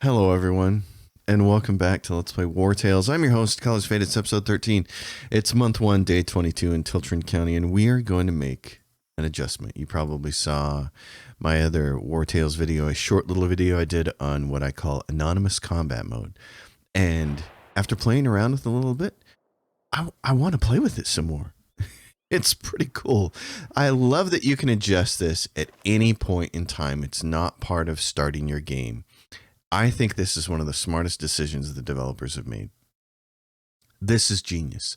Hello, everyone, and welcome back to Let's Play Wartales. I'm your host, College Fade. It's episode 13. It's month 1, day 22 in Tiltron County, and we are going to make an adjustment. You probably saw my other Wartales video, a short little video I did on what I call anonymous combat mode. And after playing around with it a little bit, I want to play with it some more. It's pretty cool. I love that you can adjust this at any point in time. It's not part of starting your game. I think this is one of the smartest decisions the developers have made. This is genius,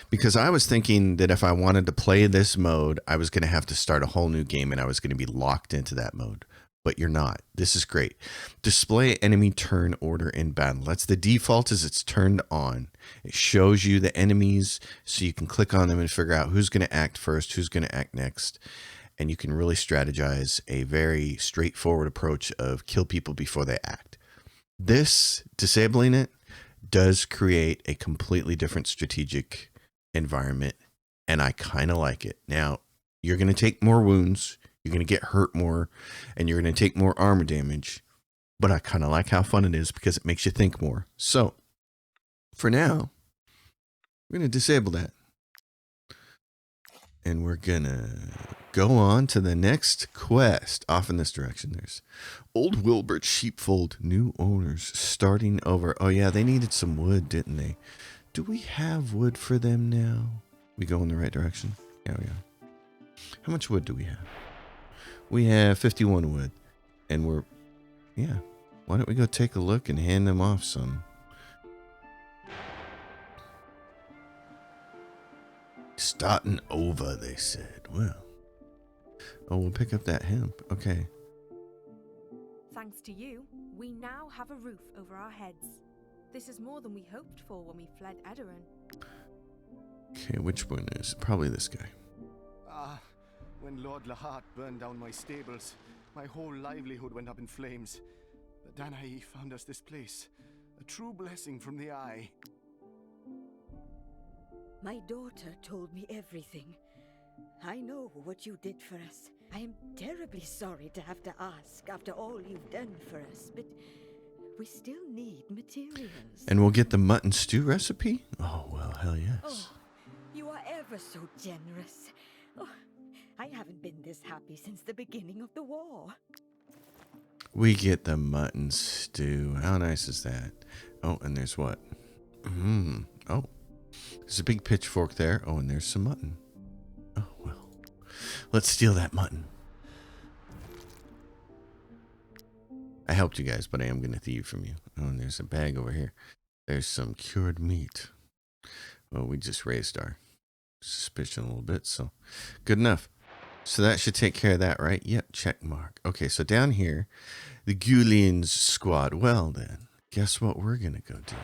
because I was thinking that if I wanted to play this mode, I was going to have to start a whole new game and I was going to be locked into that mode. But you're not. This is great. Display enemy turn order in battle. That's the default, is it's turned on. It shows you the enemies so you can click on them and figure out who's going to act first, who's going to act next. And you can really strategize a very straightforward approach of kill people before they act. This, disabling it, does create a completely different strategic environment, and I kind of like it. Now, you're going to take more wounds, you're going to get hurt more, and you're going to take more armor damage, but I kind of like how fun it is because it makes you think more. So, for now, we're going to disable that. And we're going to go on to the next quest. Off in this direction, there's Old Wilbert Sheepfold, new owners, starting over. Oh yeah, they needed some wood, didn't they? Do we have wood for them now? We go in the right direction? Yeah, we are. How much wood do we have? We have 51 wood. And we're, yeah. Why don't we go take a look and hand them off some? Starting over, they said. Well. Oh, we'll pick up that hemp. Okay. Thanks to you, we now have a roof over our heads. This is more than we hoped for when we fled Edoran. Okay, which one is? Probably this guy. When Lord Lahart burned down my stables, my whole livelihood went up in flames. But Danae found us this place. A true blessing from the Eye. My daughter told me everything. I know what you did for us. I am terribly sorry to have to ask after all you've done for us, but we still need materials. And we'll get the mutton stew recipe? Oh, well, hell yes. Oh, you are ever so generous. Oh, I haven't been this happy since the beginning of the war. We get the mutton stew. How nice is that? Oh, and there's what? Oh, there's a big pitchfork there. Oh, and there's some mutton. Oh, well. Let's steal that mutton. I helped you guys, but I am going to thieve from you. Oh, and there's a bag over here. There's some cured meat. Well, we just raised our suspicion a little bit, so good enough. So that should take care of that, right? Yep, check mark. Okay, so down here, the Gulian's squad. Well, then, guess what we're going to go do?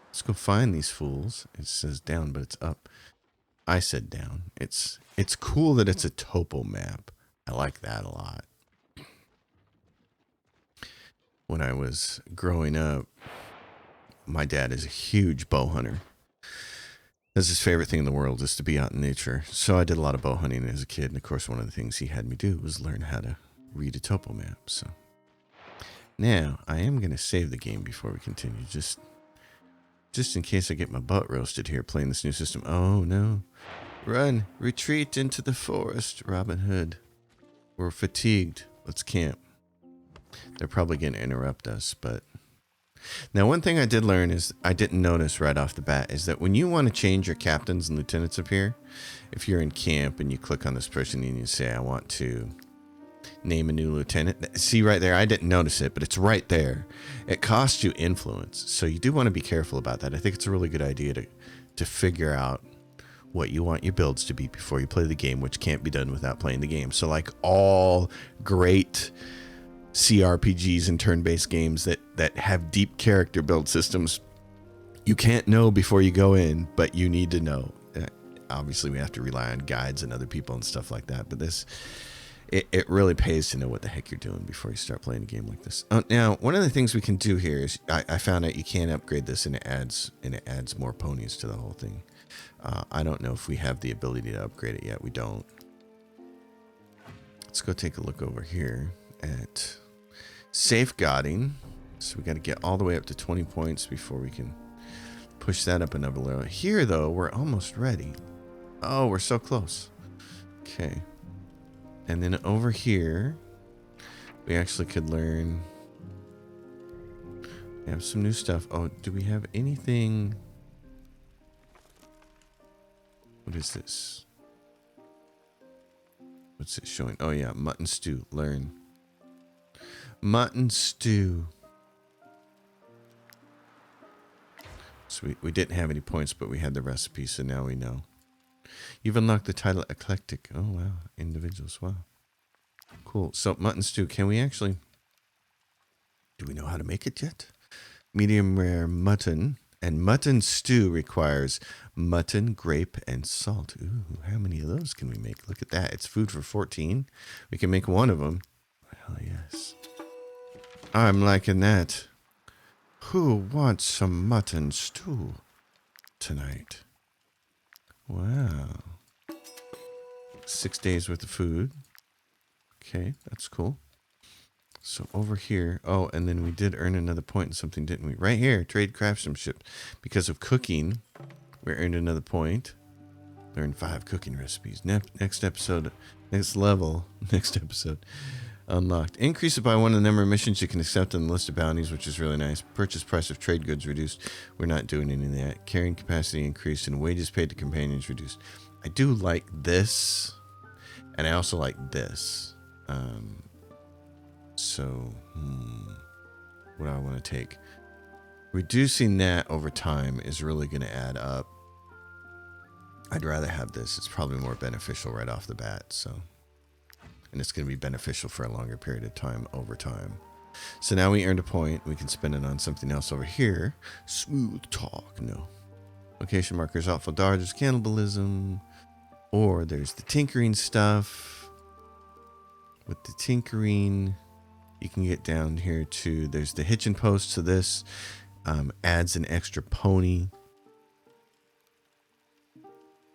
Let's go find these fools. It says down, but it's up. I said down. It's cool that it's a topo map. I like that a lot. When I was growing up, my dad is a huge bow hunter. That's his favorite thing in the world, is to be out in nature. So I did a lot of bow hunting as a kid, and of course one of the things he had me do was learn how to read a topo map. So now I am going to save the game before we continue, just in case I get my butt roasted here playing this new system. Oh, no. Run. Retreat into the forest, Robin Hood. We're fatigued. Let's camp. They're probably going to interrupt us, but... Now, one thing I did learn is, I didn't notice right off the bat, is that when you want to change your captains and lieutenants up here, if you're in camp and you click on this person and you say, I want to name a new lieutenant. See right there, I didn't notice it, but it's right there. It costs you influence, so you do want to be careful about that. I think it's a really good idea to figure out what you want your builds to be before you play the game, which can't be done without playing the game. So like all great CRPGs and turn-based games that have deep character build systems, you can't know before you go in, but you need to know. Obviously, we have to rely on guides and other people and stuff like that, but this... It really pays to know what the heck you're doing before you start playing a game like this. Now, one of the things we can do here is I found out you can upgrade this, and it adds more ponies to the whole thing. I don't know if we have the ability to upgrade it yet. We don't. Let's go take a look over here at Safeguarding. So we got to get all the way up to 20 points before we can push that up another level. Here, though, we're almost ready. Oh, we're so close. Okay. And then over here, we actually could learn. We have some new stuff. Oh, do we have anything? What is this? What's it showing? Oh, yeah. Mutton stew. Learn. Mutton stew. So we didn't have any points, but we had the recipe, so now we know. You've unlocked the title Eclectic. Oh, wow. Individuals. Wow. Cool. So, mutton stew. Can we actually... Do we know how to make it yet? Medium rare mutton. And mutton stew requires mutton, grape, and salt. Ooh, how many of those can we make? Look at that. It's food for 14. We can make one of them. Hell yes. I'm liking that. Who wants some mutton stew tonight? Wow. 6 days worth of food. Okay, that's cool. So over here, oh, and then we did earn another point in something, didn't we? Right here, trade craftsmanship. Because of cooking, we earned another point. Learn 5 cooking recipes. Next episode, next level, next episode. Unlocked. Increase it by 1 the number of missions you can accept on the list of bounties, which is really nice. Purchase price of trade goods reduced. We're not doing any of that. Carrying capacity increased and wages paid to companions reduced. I do like this, and I also like this. What do I want to take? Reducing that over time is really going to add up. I'd rather have this. It's probably more beneficial right off the bat. So, and it's going to be beneficial for a longer period of time over time. So now we earned a point. We can spend it on something else over here. Smooth talk. No. Location markers, awful dodgers, cannibalism. Or there's the tinkering stuff. With the tinkering, you can get down here to, there's the hitching post to this. Adds an extra pony.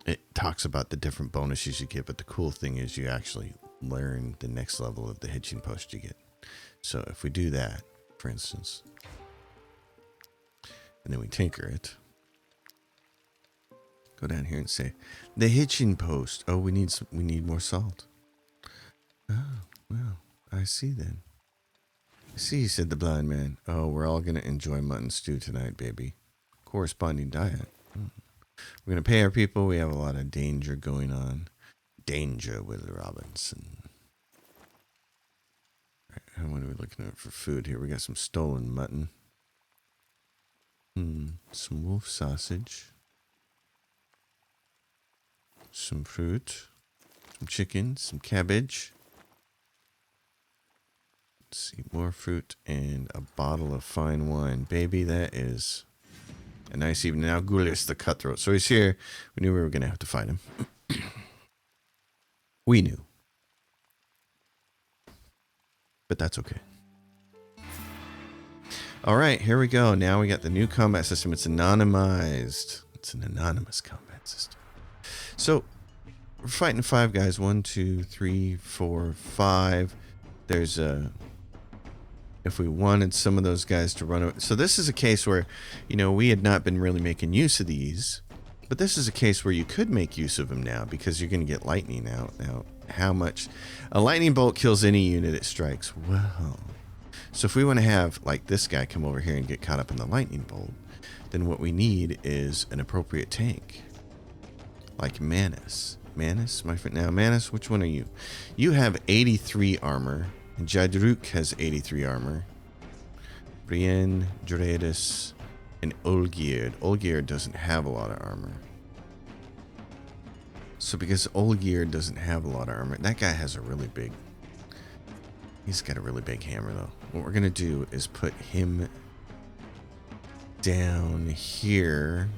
It talks about the different bonuses you get, but the cool thing is you actually learn the next level of the hitching post you get. So if we do that, for instance, and then we tinker it, go down here and say the hitching post. Oh, we need more salt. Oh, well, I see then. I see, said the blind man. Oh, we're all going to enjoy mutton stew tonight, baby. Corresponding diet. We're going to pay our people. We have a lot of danger going on. Danger, Will Robinson. All right, what are we looking at for food here? We got some stolen mutton. Some wolf sausage. Some fruit. Some chicken. Some cabbage. Let's see, more fruit and a bottle of fine wine. Baby, that is a nice evening. Now Gulius the cutthroat. So he's here. We knew we were going to have to fight him. We knew. But that's okay. All right, here we go. Now we got the new combat system. It's anonymized. It's an anonymous combat system. So we're fighting 5 guys. 1, 2, 3, 4, 5. There's a... If we wanted some of those guys to run over. So this is a case where, we had not been really making use of these. But this is a case where you could make use of them now because you're going to get lightning out. Now, how much? A lightning bolt kills any unit it strikes. Well, so if we want to have, like, this guy come over here and get caught up in the lightning bolt, then what we need is an appropriate tank. Like Manus. Manus, my friend. Now, Manus, which one are you? You have 83 armor. And Jadruk has 83 armor. Brienne, Dreadus, and Olgierd. Olgierd doesn't have a lot of armor. So because Olgierd doesn't have a lot of armor, that guy has a really big... He's got a really big hammer, though. What we're going to do is put him down here.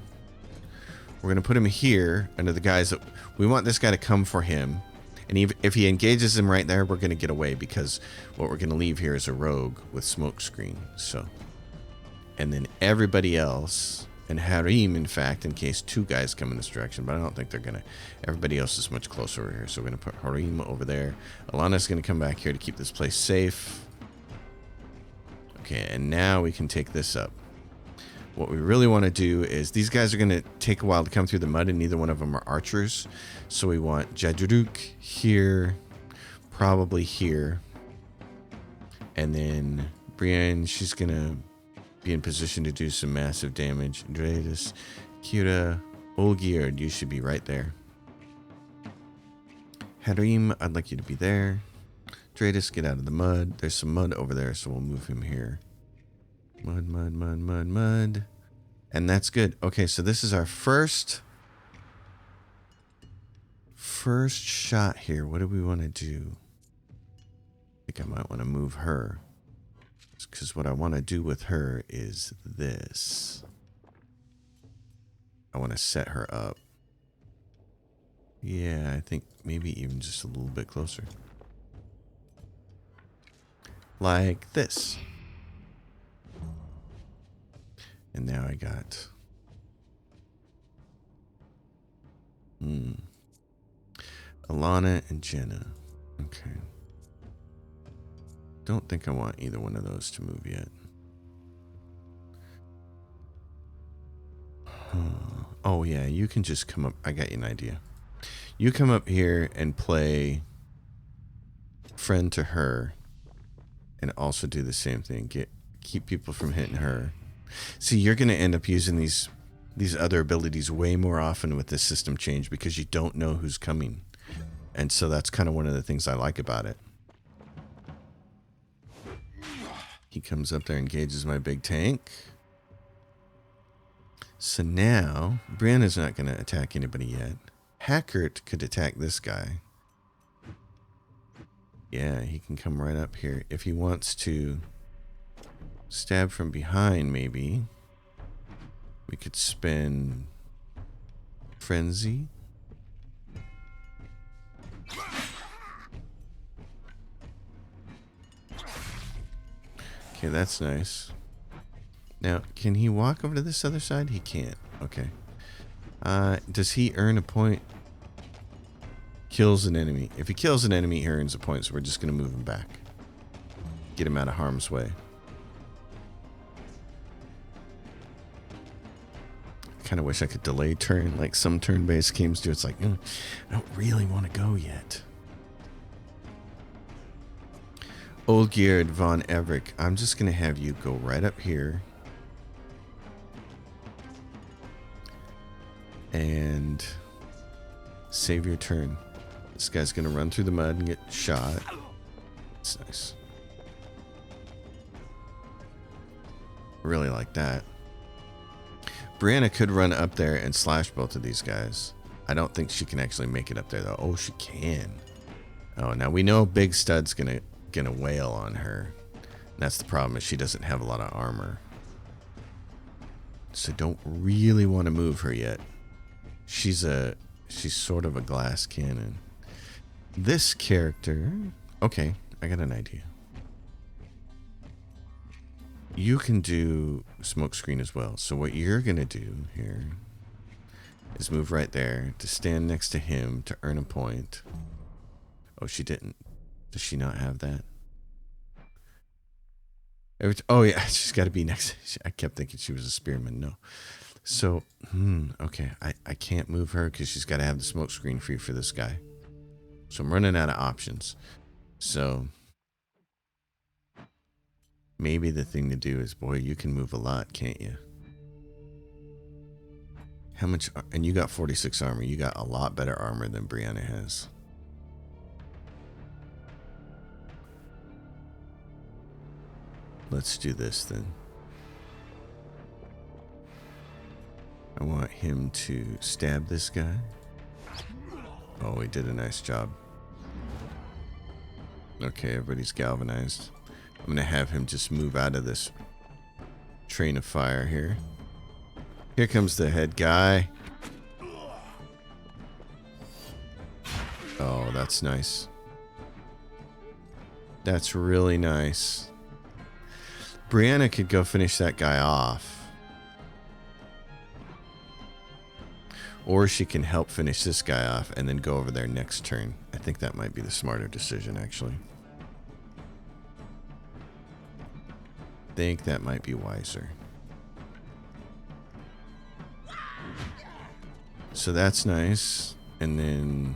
We're going to put him here under the guys that... We want this guy to come for him. And if he engages him right there, we're going to get away because what we're going to leave here is a rogue with smoke screen. So, and then everybody else, and Harim, in fact, in case 2 guys come in this direction, but I don't think they're going to. Everybody else is much closer over here. So we're going to put Harim over there. Alana's going to come back here to keep this place safe. Okay, and now we can take this up. What we really want to do is, these guys are going to take a while to come through the mud, and neither one of them are archers. So we want Jadruk here, probably here. And then Brienne, she's going to be in position to do some massive damage. Dredas, Kira, Olgierd, you should be right there. Harim, I'd like you to be there. Dredas, get out of the mud. There's some mud over there, so we'll move him here. Mud, mud, mud, mud, mud. And that's good. Okay, so this is our first shot here. What do we want to do? I think I might want to move her. Because what I want to do with her is this. I want to set her up. Yeah, I think maybe even just a little bit closer. Like this. And now I got... Alana and Jenna. Okay. Don't think I want either one of those to move yet. Oh yeah, you can just come up. I got you an idea. You come up here and play friend to her, and also do the same thing. Keep people from hitting her. See, you're going to end up using these other abilities way more often with this system change because you don't know who's coming. And so that's kind of one of the things I like about it. He comes up there, engages my big tank. So now, Brianna's not going to attack anybody yet. Hackert could attack this guy. Yeah, he can come right up here. If he wants to stab from behind, maybe we could spend Frenzy. Okay, that's nice. Now, can he walk over to this other side? He can't. Okay. Does he earn a point? Kills an enemy. If he kills an enemy, he earns a point, so we're just going to move him back. Get him out of harm's way. I kind of wish I could delay turn like some turn-based games do. It's like, I don't really want to go yet. Olgierd von Everick, I'm just going to have you go right up here. And save your turn. This guy's going to run through the mud and get shot. That's nice. Really like that. Brianna could run up there and slash both of these guys. I don't think she can actually make it up there though. Oh, she can. Oh, now we know Big Stud's gonna wail on her. That's the problem, is she doesn't have a lot of armor. So don't really want to move her yet. She's sort of a glass cannon. This character, okay, I got an idea. You can do smoke screen as well. So what you're going to do here is move right there to stand next to him to earn a point. Oh, she didn't. Does she not have that? Oh, yeah, she's got to be next. I kept thinking she was a spearman. No. So, okay, I can't move her because she's got to have the smoke screen free for this guy. So I'm running out of options. So maybe the thing to do is, boy, you can move a lot, can't you? How much? And you got 46 armor. You got a lot better armor than Brianna has. Let's do this then. I want him to stab this guy. Oh, he did a nice job. Okay, everybody's galvanized. I'm going to have him just move out of this train of fire here. Here comes the head guy. Oh, that's nice. That's really nice. Brianna could go finish that guy off. Or she can help finish this guy off and then go over there next turn. I think that might be the smarter decision, actually. think that might be wiser. So that's nice. And then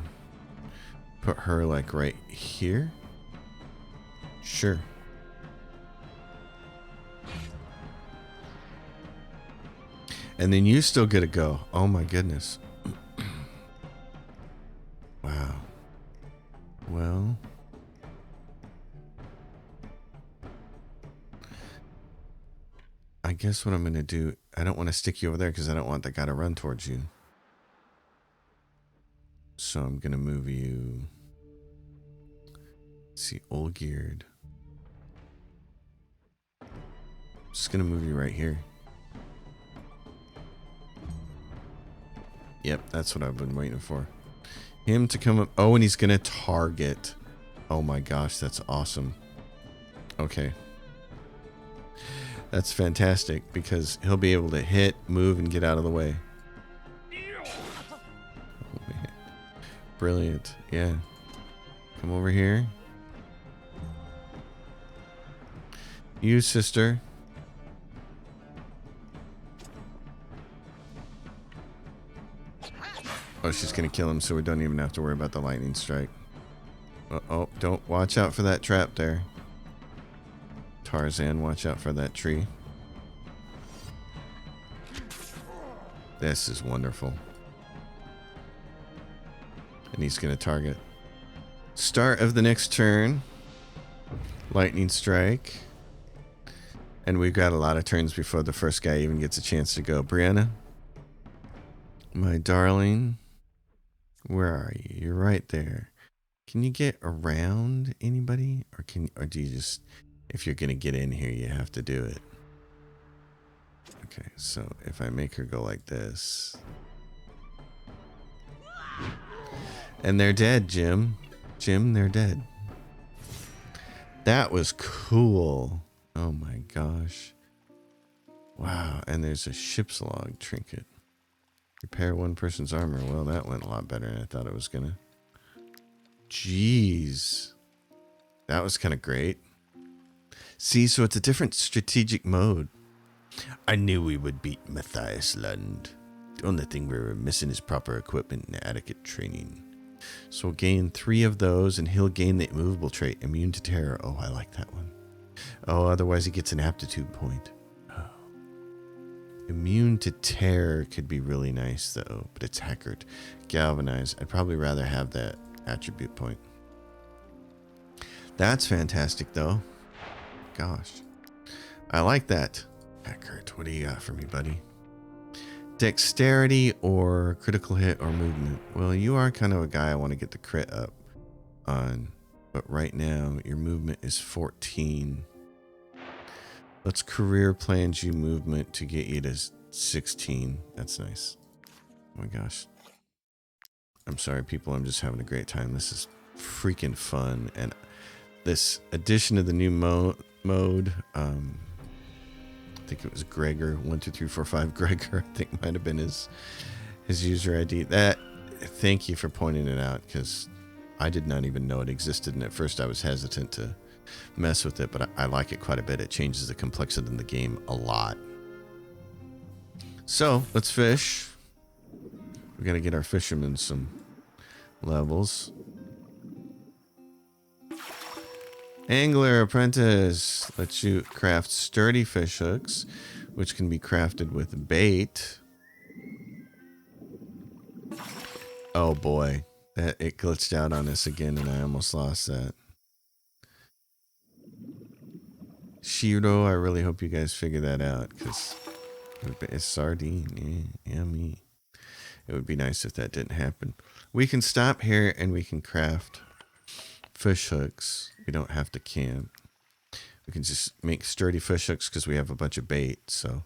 put her like right here. Sure. And then you still get to go. Oh my goodness. Wow. Well. I guess what I'm going to do, I don't want to stick you over there because I don't want that guy to run towards you. So I'm going to move you. Let's see, old geared. Just going to move you right here. Yep, that's what I've been waiting for. Him to come up. Oh, and he's going to target. Oh my gosh, that's awesome. Okay. That's fantastic because he'll be able to hit, move, and get out of the way. Oh, man. Brilliant. Yeah. Come over here. You, sister. Oh, she's going to kill him, so we don't even have to worry about the lightning strike. Oh, don't. Watch out for that trap there. Tarzan, watch out for that tree. This is wonderful. And he's going to target. Start of the next turn. Lightning strike. And we've got a lot of turns before the first guy even gets a chance to go. Brianna, my darling, where are you? You're right there. Can you get around anybody? Or do you just, if you're going to get in here, you have to do it? Okay, so if I make her go like this. And they're dead, Jim. Jim, they're dead. That was cool. Oh my gosh. Wow, and there's a ship's log trinket. Repair one person's armor. Well, that went a lot better than I thought it was gonna. Jeez. That was kind of great. See, so it's a different strategic mode. I knew we would beat Matthias Lund. The only thing we were missing is proper equipment and adequate training. So we'll gain 3 of those, and he'll gain the immovable trait, immune to terror. Oh, I like that one. Oh, otherwise he gets an aptitude point. Oh. Immune to terror could be really nice, though, but it's hackered. Galvanized. I'd probably rather have that attribute point. That's fantastic, though. Gosh. I like that. Hackered. What do you got for me, buddy? Dexterity or critical hit or movement? Well, you are kind of a guy I want to get the crit up on. But right now, your movement is 14. Let's career plans you movement to get you to 16. That's nice. Oh my gosh. I'm sorry, people. I'm just having a great time. This is freaking fun. And this addition of the new mode, I think it was Gregor, 12345 Gregor, I think might have been his user ID. Thank you for pointing it out, because I did not even know it existed, and at first I was hesitant to mess with it, but I like it quite a bit. It changes the complexity in the game a lot. So let's fish. We gotta get our fishermen some levels. Angler apprentice lets you craft sturdy fish hooks, which can be crafted with bait. Oh boy, it glitched out on us again, and I almost lost that. Shiro, I really hope you guys figure that out, because it's sardine. Yeah, yummy. It would be nice if that didn't happen. We can stop here and we can craft fish hooks. We don't have to camp. We can just make sturdy fish hooks because we have a bunch of bait. So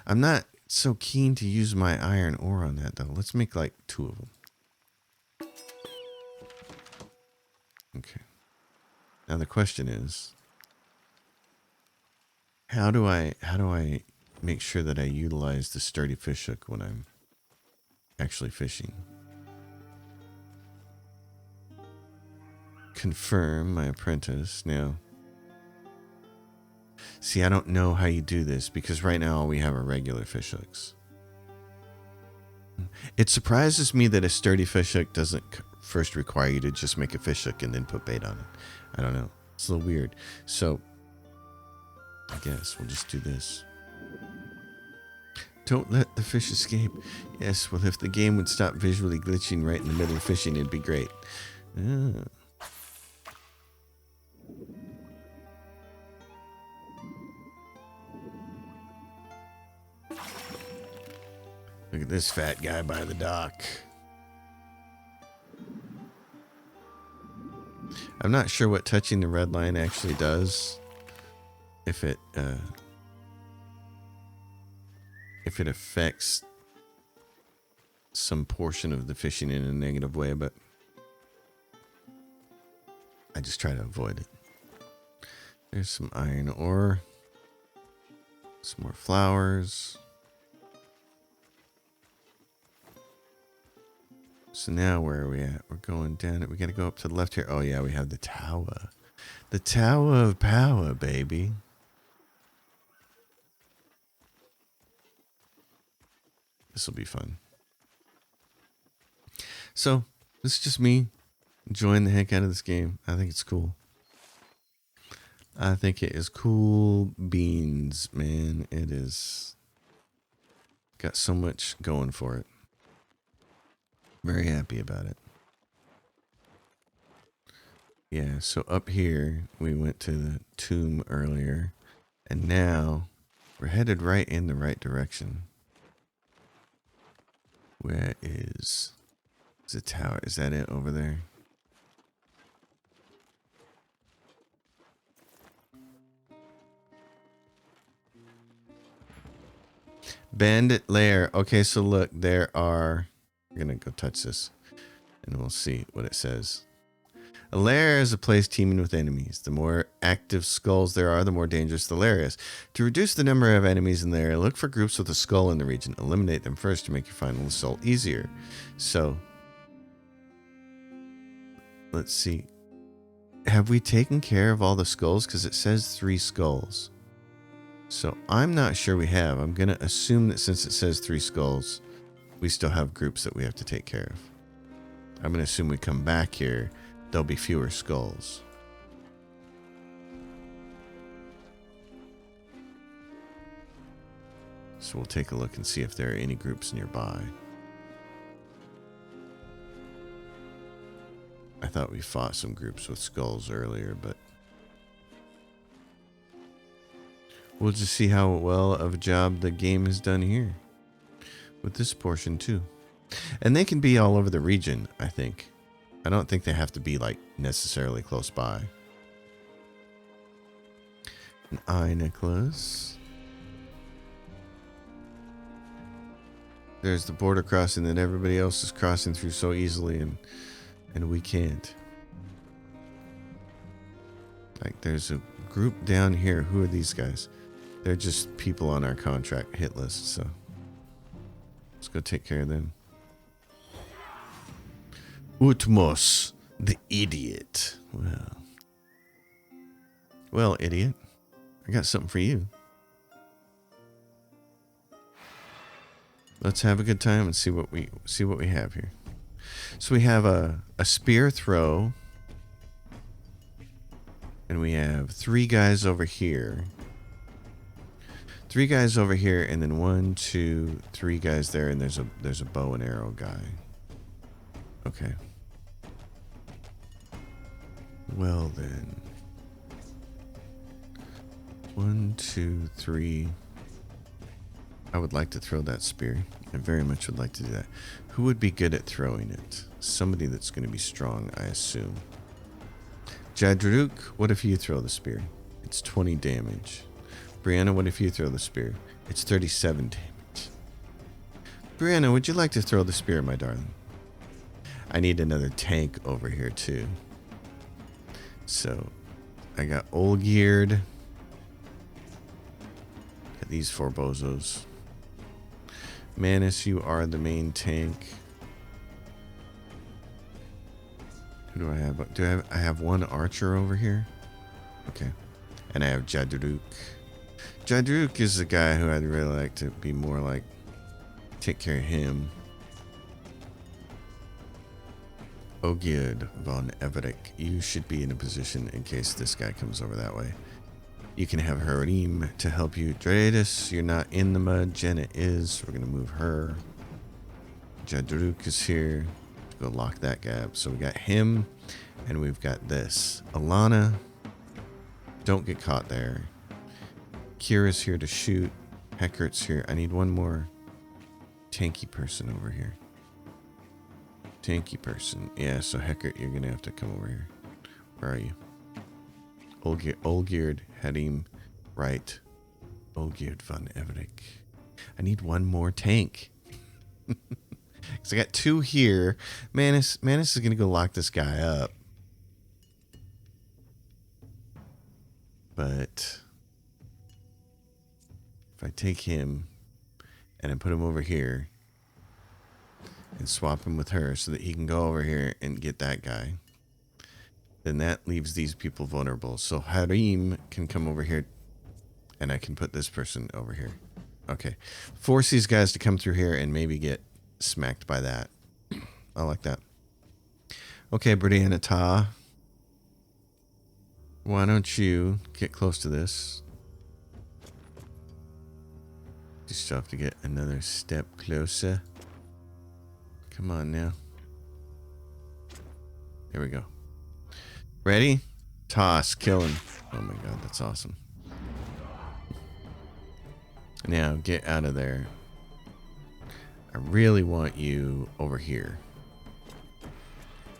I'm not so keen to use my iron ore on that, though. Let's make like 2 of them. Okay. Now the question is, how do I make sure that I utilize the sturdy fish hook when I'm actually fishing? Confirm my apprentice. Now, See, I don't know how you do this because right now all we have are regular fish hooks. It surprises me that a sturdy fish hook doesn't first require you to just make a fish hook and then put bait on it. I don't know. It's a little weird. So, I guess we'll just do this. Don't let the fish escape. Yes, well, if the game would stop visually glitching right in the middle of fishing, it'd be great. Ah. Look at this fat guy by the dock. I'm not sure what touching the red line actually does. If it affects some portion of the fishing in a negative way, but I just try to avoid it. There's some iron ore. Some more flowers. So now where are we at? We're going down it. We got to go up to the left here. Oh yeah, we have the tower. The Tower of Power, baby. This will be fun. So, this is just me enjoying the heck out of this game. I think it's cool. I think it is cool beans, man. It is got so much going for it. Very happy about it. Yeah, so up here, we went to the tomb earlier, and now we're headed right in the right direction. Where is the tower? Is that it over there? Bandit Lair. Okay, so look, there are... We're going to go touch this, and we'll see what it says. A lair is a place teeming with enemies. The more active skulls there are, the more dangerous the lair is. To reduce the number of enemies in the lair, look for groups with a skull in the region. Eliminate them first to make your final assault easier. So, let's see. Have we taken care of all the skulls? Because it says 3 skulls. So, I'm not sure we have. I'm going to assume that since it says 3 skulls, we still have groups that we have to take care of. I'm going to assume we come back here, there'll be fewer skulls. So we'll take a look and see if there are any groups nearby. I thought we fought some groups with skulls earlier, but we'll just see how well of a job the game has done here. With this portion too. And they can be all over the region, I think. I don't think they have to be like necessarily close by. An eye necklace. There's the border crossing that everybody else is crossing through so easily and we can't. Like there's a group down here. Who are these guys? They're just people on our contract hit list, so let's go take care of them. Utmos, the idiot. Well, idiot, I got something for you. Let's have a good time and see what we have here. So we have a spear throw, and we have 3 guys over here. 3 guys over here, and then 1, 2, 3 guys there, and there's a bow and arrow guy. Okay. Well then. 1, 2, 3. I would like to throw that spear. I very much would like to do that. Who would be good at throwing it? Somebody that's going to be strong, I assume. Jadruk, what if you throw the spear? It's 20 damage. Brianna, what if you throw the spear? It's 37 damage. Brianna, would you like to throw the spear, my darling? I need another tank over here, too. So, I got Olgeared. Got these 4 bozos. Manus, you are the main tank. Who do I have? I have 1 archer over here. Okay. And I have Jadruk. Jadruk is the guy who I'd really like to be more like, take care of him. Ogierd von Everett, you should be in a position in case this guy comes over that way. You can have Harim to help you. Dreidis, you're not in the mud. Jenna is. We're going to move her. Jadruk is here. Go lock that gap. So we got him, and we've got this. Alana, don't get caught there. Kira's here to shoot. Heckert's here. I need one more tanky person over here. Tanky person. Yeah, so Heckert, you're going to have to come over here. Where are you? Olgierd, Hadim, right. Olgierd von Everett. I need one more tank. Because I got 2 here. Manus is going to go lock this guy up. But if I take him and I put him over here and swap him with her so that he can go over here and get that guy, then that leaves these people vulnerable. So Harim can come over here and I can put this person over here. Okay. Force these guys to come through here and maybe get smacked by that. I like that. Okay, Brianna Ta. Why don't you get close to this? You still have to get another step closer. Come on now. There we go. Ready? Toss, kill him. Oh my god, that's awesome. Now, get out of there. I really want you over here.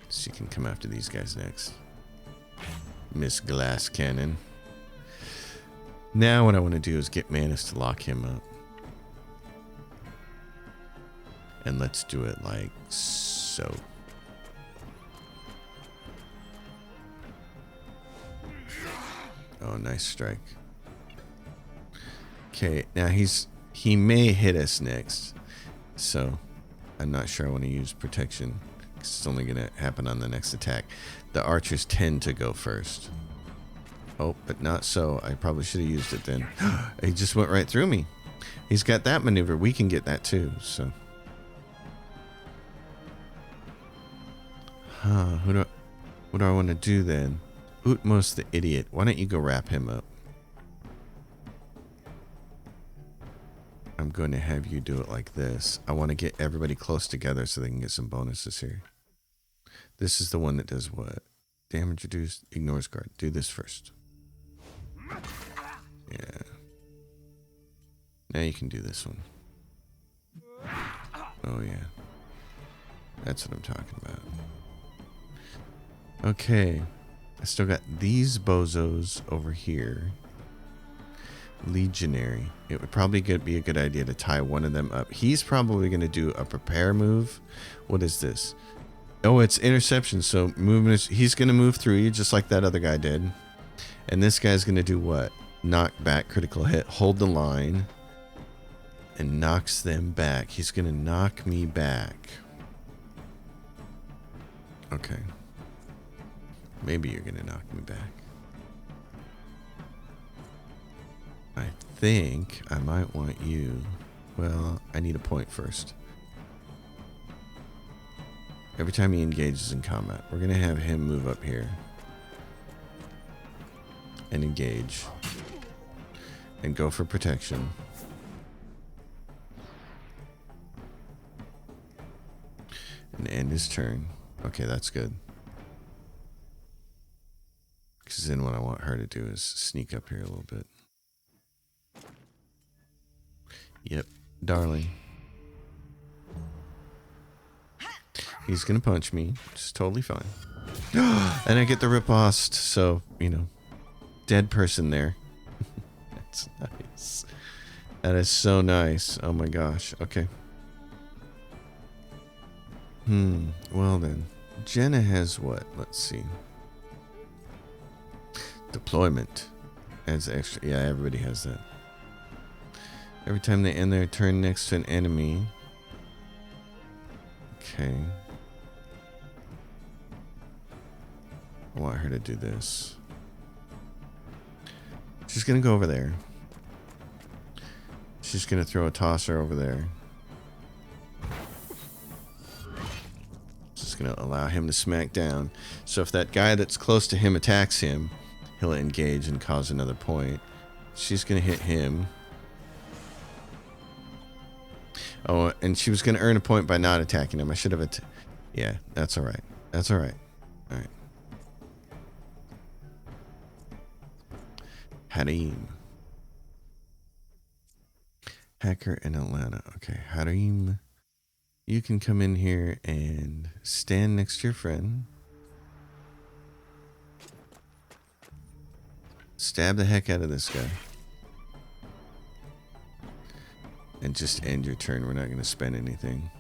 So you can come after these guys next. Miss Glass Cannon. Now what I want to do is get Manus to lock him up. And let's do it like so. Oh, nice strike. Okay, now he may hit us next. So I'm not sure I want to use protection. It's only going to happen on the next attack. The archers tend to go first. Oh, but not so. I probably should have used it then. He just went right through me. He's got that maneuver. We can get that too, so. What do I want to do then? Utmos the idiot. Why don't you go wrap him up? I'm going to have you do it like this. I want to get everybody close together so they can get some bonuses here. This is the one that does what? Damage reduced, ignores guard. Do this first. Yeah. Now you can do this one. Oh yeah. That's what I'm talking about. Okay. I still got these bozos over here. Legionary. It would probably be a good idea to tie one of them up. He's probably going to do a prepare move. What is this? Oh, it's interception. So movement is, he's going to move through you just like that other guy did. And this guy's going to do what? Knock back, critical hit, hold the line, and knocks them back. He's going to knock me back. Okay. Maybe you're going to knock me back. I think I might want you. Well, I need a point first. Every time he engages in combat, we're going to have him move up here and engage and go for protection. And end his turn. Okay, that's good. Because then what I want her to do is sneak up here a little bit. Yep, darling. He's gonna punch me, which is totally fine. And I get the riposte, so, you know, dead person there. That's nice. That is so nice. Oh my gosh. Okay. Well then. Jenna has what? Let's see. Deployment. Adds extra. Yeah, everybody has that. Every time they end their turn next to an enemy. Okay. I want her to do this. She's gonna go over there. She's going to throw a tosser over there. Just going to allow him to smack down. So if that guy that's close to him attacks him, he'll engage and cause another point. She's going to hit him. Oh, and she was going to earn a point by not attacking him. I should have yeah, that's all right. That's all right. All right. Harim. Hacker in Atlanta. Okay, Harim. You can come in here and stand next to your friend. Stab the heck out of this guy. And just end your turn. We're not going to spend anything.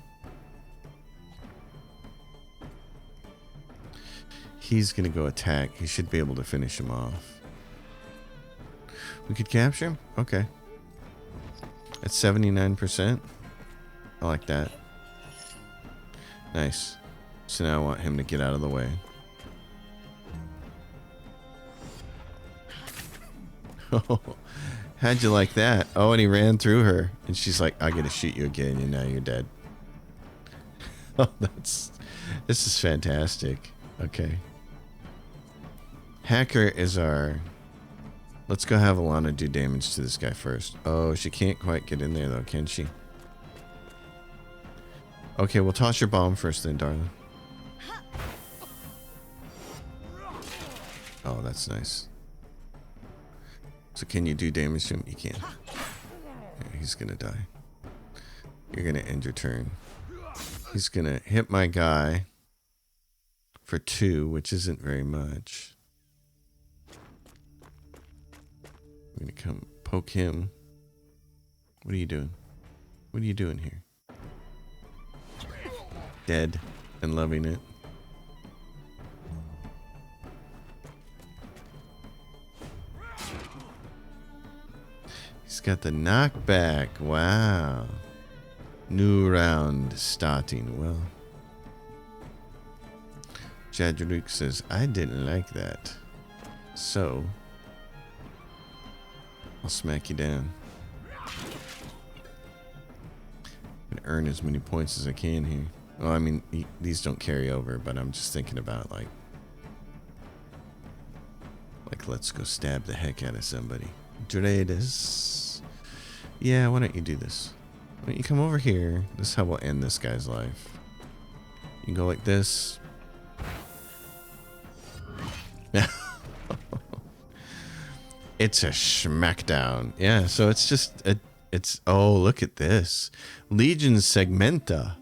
He's going to go attack. He should be able to finish him off. We could capture him? Okay. At 79%. I like that. Nice. So now I want him to get out of the way. Oh, how'd you like that? Oh, and he ran through her. And she's like, I gotta shoot you again, and now you're dead. Oh, this is fantastic. Okay. Hacker is our... Let's go have Alana do damage to this guy first. Oh, she can't quite get in there, though, can she? Okay, we'll toss your bomb first then, darling. Oh, that's nice. So can you do damage to him? You can. Yeah, he's gonna die. You're gonna end your turn. He's gonna hit my guy for 2, which isn't very much. I'm gonna come poke him. What are you doing? What are you doing here? Dead and loving it. He's got the knockback. Wow. New round starting. Well, Jadruk says, I didn't like that. So, I'll smack you down. And earn as many points as I can here. Well, I mean, these don't carry over, but I'm just thinking about, like, let's go stab the heck out of somebody. Dredas. Yeah, why don't you do this? Why don't you come over here? This is how we'll end this guy's life. You can go like this. It's a smackdown. Yeah, so it's just oh, look at this. Legion Segmenta.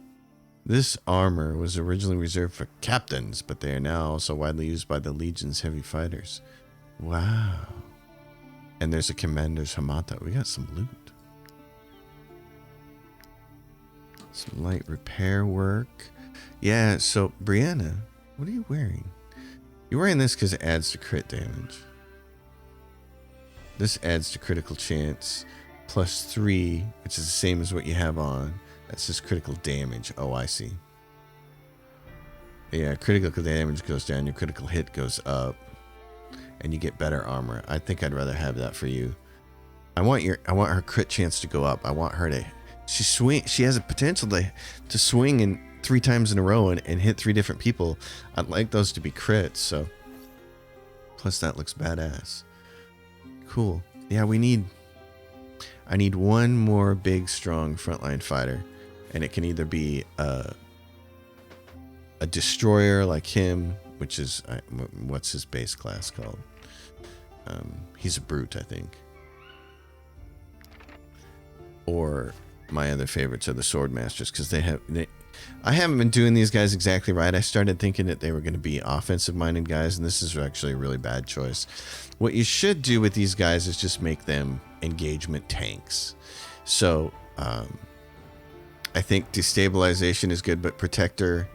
This armor was originally reserved for captains, but they are now also widely used by the Legion's heavy fighters. Wow. And there's a commander's hamata. We got some loot. Some light repair work. Yeah, so Brianna, what are you wearing? You're wearing this because it adds to crit damage. This adds to critical chance +3, which is the same as what you have on. That's just critical damage. Oh, I see. Yeah, critical damage goes down. Your critical hit goes up. And you get better armor. I think I'd rather have that for you. I want her crit chance to go up. I want her to... She has a potential to swing in 3 times in a row and hit 3 different people. I'd like those to be crits, so... Plus that looks badass. Cool. Yeah, I need one more big, strong frontline fighter. And it can either be a destroyer like him, which is... what's his base class called? He's a brute, I think. Or my other favorites are the sword masters, because I haven't been doing these guys exactly right. I started thinking that they were going to be offensive minded guys, and this is actually a really bad choice. What you should do with these guys is just make them engagement tanks. So I think destabilization is good, but protector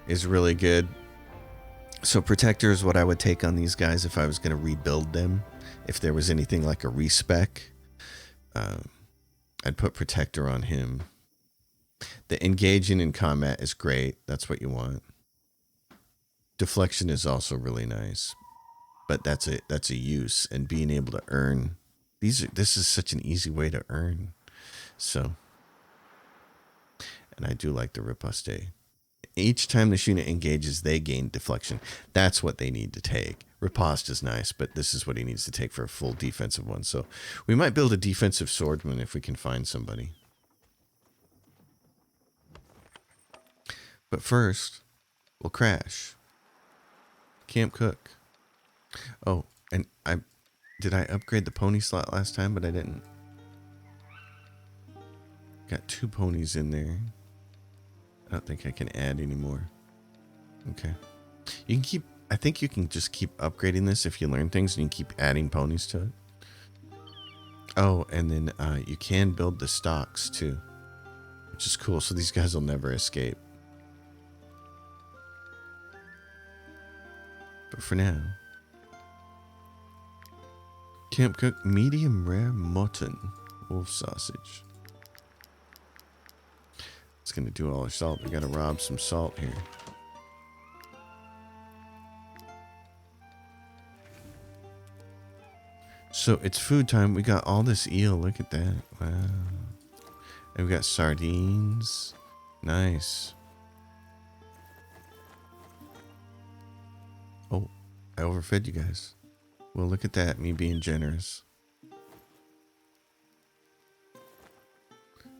is really good. So protector is what I would take on these guys if I was going to rebuild them. If there was anything like a respec, I'd put protector on him. The engaging in combat is great. That's what you want. Deflection is also really nice, but that's a use, and being able to earn this is such an easy way to earn. So, and I do like the riposte. Each time the unit engages, they gain deflection. That's what they need to take. Riposte is nice, but this is what he needs to take for a full defensive one. So we might build a defensive swordman if we can find somebody. But first, we'll crash. Camp cook. Oh, and I upgrade the pony slot last time, but I didn't. Got 2 ponies in there. I don't think I can add any more. Okay. You can keep, I think you can just keep upgrading this if you learn things and you keep adding ponies to it. Oh, and then you can build the stocks too, which is cool. So these guys will never escape. But for now, camp cook medium rare mutton, wolf sausage. It's going to do all our salt. We got to rob some salt here. So it's food time. We got all this eel. Look at that. Wow. And we got sardines. Nice. Oh, I overfed you guys. Well, look at that. Me being generous.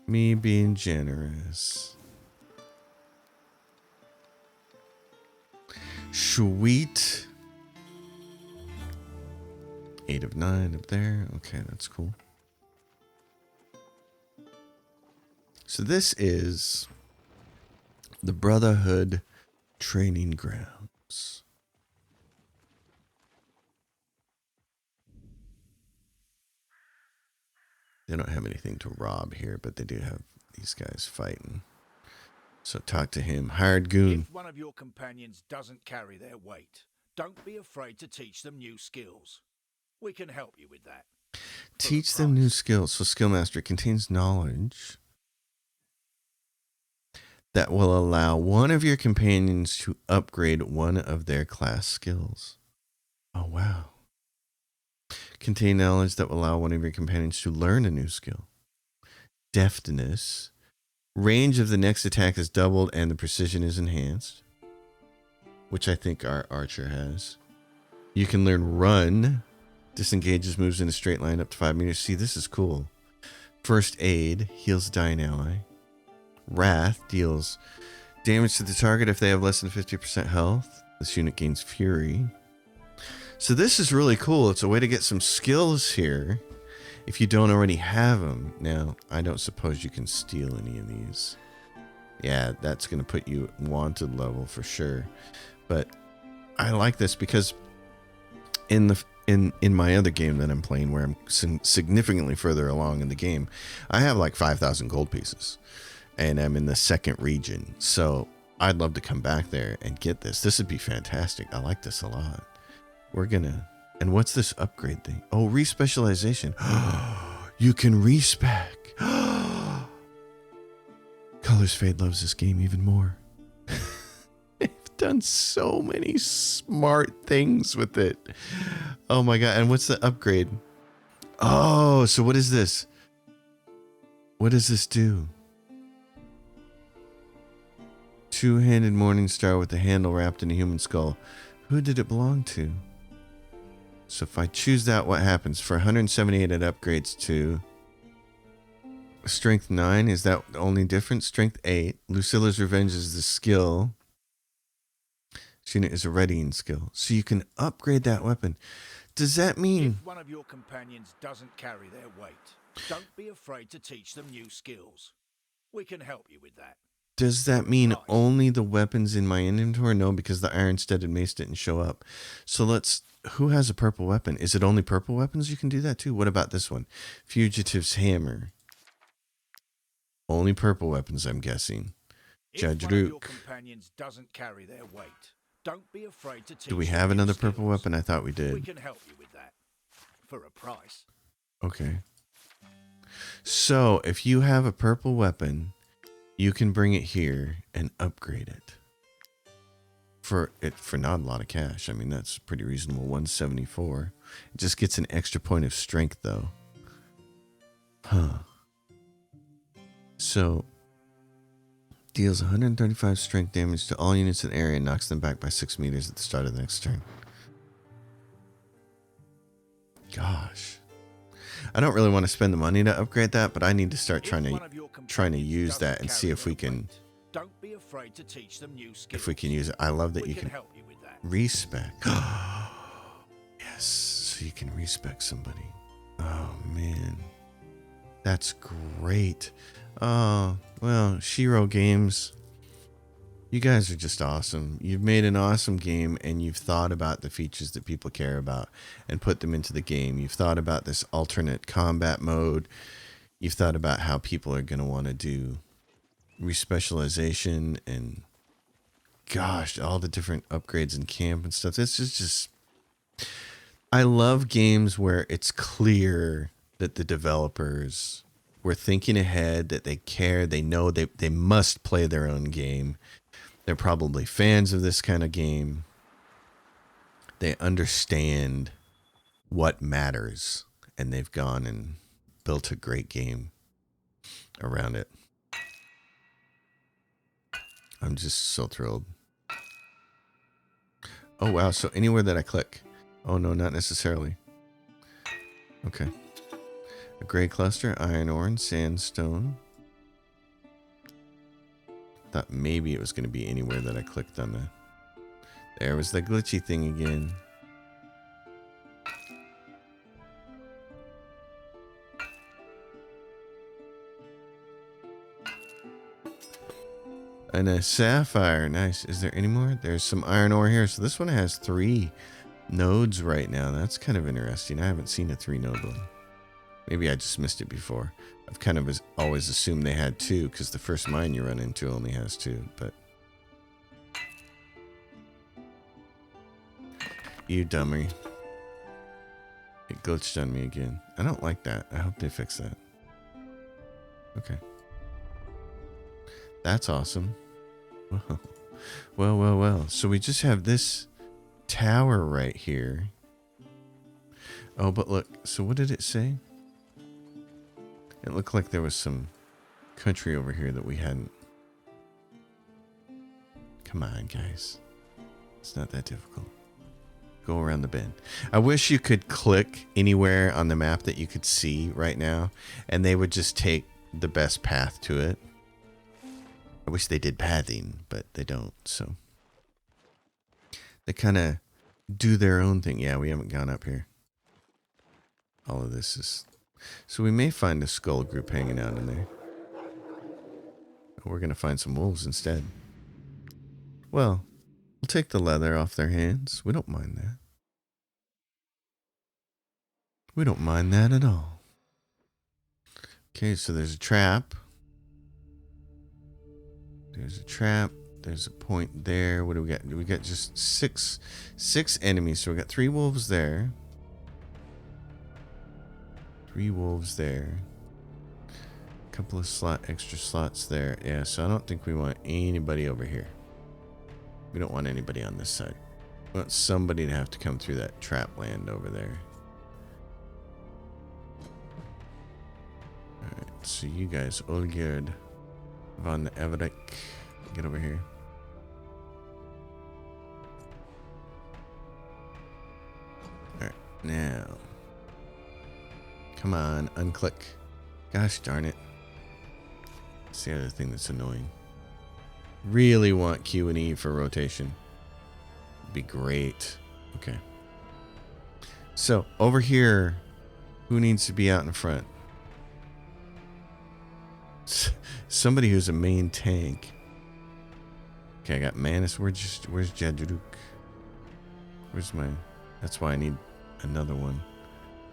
Me being generous. Sweet. 8 of 9 up there. Okay, that's cool. So this is the Brotherhood Training Grounds. They don't have anything to rob here, but they do have these guys fighting. So talk to him. Hired goon. If one of your companions doesn't carry their weight, don't be afraid to teach them new skills. We can help you with that. Teach them new skills. So skill master contains knowledge that will allow one of your companions to upgrade one of their class skills. Oh, wow. Contain knowledge that will allow one of your companions to learn a new skill. Deftness. Range of the next attack is doubled and the precision is enhanced, which I think our archer has. You can learn run. Disengages moves in a straight line up to 5 meters. See, this is cool. First aid heals a dying ally. Wrath deals damage to the target if they have less than 50% health. This unit gains fury. So this is really cool. It's a way to get some skills here if you don't already have them. Now, I don't suppose you can steal any of these. Yeah, that's going to put you at wanted level for sure. But I like this because in my other game that I'm playing, where I'm significantly further along in the game, I have like 5,000 gold pieces, and I'm in the second region. So I'd love to come back there and get this. This would be fantastic. I like this a lot. We're gonna, and what's this upgrade thing? Oh, respecialization. You can respec. Colors Fade loves this game even more. They've done so many smart things with it. Oh my god! And what's the upgrade? Oh, so what is this? What does this do? Two-handed morning star with the handle wrapped in a human skull. Who did it belong to? So if I choose that, what happens? For 178, it upgrades to Strength 9. Is that the only difference? Strength 8. Lucilla's Revenge is the skill. Shina is a readying skill. So you can upgrade that weapon. Does that mean... If one of your companions doesn't carry their weight, don't be afraid to teach them new skills. We can help you with that. Does that mean only the weapons in my inventory? No, because the iron-studded mace didn't show up. So let's... Who has a purple weapon? Is it only purple weapons you can do that too? What about this one? Fugitive's Hammer. Only purple weapons, I'm guessing. Judge If one of your Rook. companions doesn't carry their weight, don't be afraid to teach Do we them have new another skills. purple weapon? I thought we We did. can help you with that. For a price. Okay. So, if you have a purple weapon, you can bring it here and upgrade it. For not a lot of cash. I mean, that's pretty reasonable. 174. It just gets an extra point of strength, though. Huh. So, deals 135 strength damage to all units in the area and knocks them back by 6 meters at the start of the next turn. Gosh. I don't really want to spend the money to upgrade that, but I need to start trying to use that and see if we can Don't be afraid to teach them new skills. if we can use it. I love that We you can can help you with that. respec. Yes, so you can respec somebody. Oh man. That's great. Oh, well, Shiro Games, you guys are just awesome. You've made an awesome game, and you've thought about the features that people care about and put them into the game. You've thought about this alternate combat mode. You've thought about how people are going to want to do respecialization and, gosh, all the different upgrades in camp and stuff. This is just... I love games where it's clear that the developers were thinking ahead, that they care, they know they must play their own game. They're probably fans of this kind of game. They understand what matters, and they've gone and built a great game around it. I'm just so thrilled. Oh, wow. So anywhere that I click. Oh, no, not necessarily. Okay. A gray cluster, iron ore, and sandstone. Thought maybe it was going to be anywhere that I clicked on the... There was the glitchy thing again. And a sapphire. Nice. Is there any more? There's some iron ore here. So this one has 3 nodes right now. That's kind of interesting. I haven't seen a 3-node one. Maybe I just missed it before. I've kind of always assumed they had 2 because the first mine you run into only has 2. But you dummy. It glitched on me again. I don't like that. I hope they fix that. Okay. That's awesome. Well. So we just have this tower right here. Oh, but look. So what did it say? It looked like there was some country over here that we hadn't. Come on, guys. It's not that difficult. Go around the bend. I wish you could click anywhere on the map that you could see right now, and they would just take the best path to it. I wish they did pathing, but they don't, so. They kind of do their own thing. Yeah, we haven't gone up here. All of this is... So we may find a skull group hanging out in there. We're going to find some wolves instead. Well, we'll take the leather off their hands. We don't mind that. We don't mind that at all. Okay, so there's a trap. There's a trap. There's a point there. What do we got? We got just six enemies. So we got 3 wolves there. 3 wolves there. A couple of extra slots there. Yeah, so I don't think we want anybody over here. We don't want anybody on this side. We want somebody to have to come through that trap land over there. Alright, so you guys, Olgerd, Von the Everek, get over here. Alright, now. Come on, unclick. Gosh darn it. That's the other thing that's annoying. Really want Q and E for rotation. Be great. Okay. So, over here, who needs to be out in front? Somebody who's a main tank. Okay, I got Manus. Where's Jaduruk? Where's my... That's why I need another one.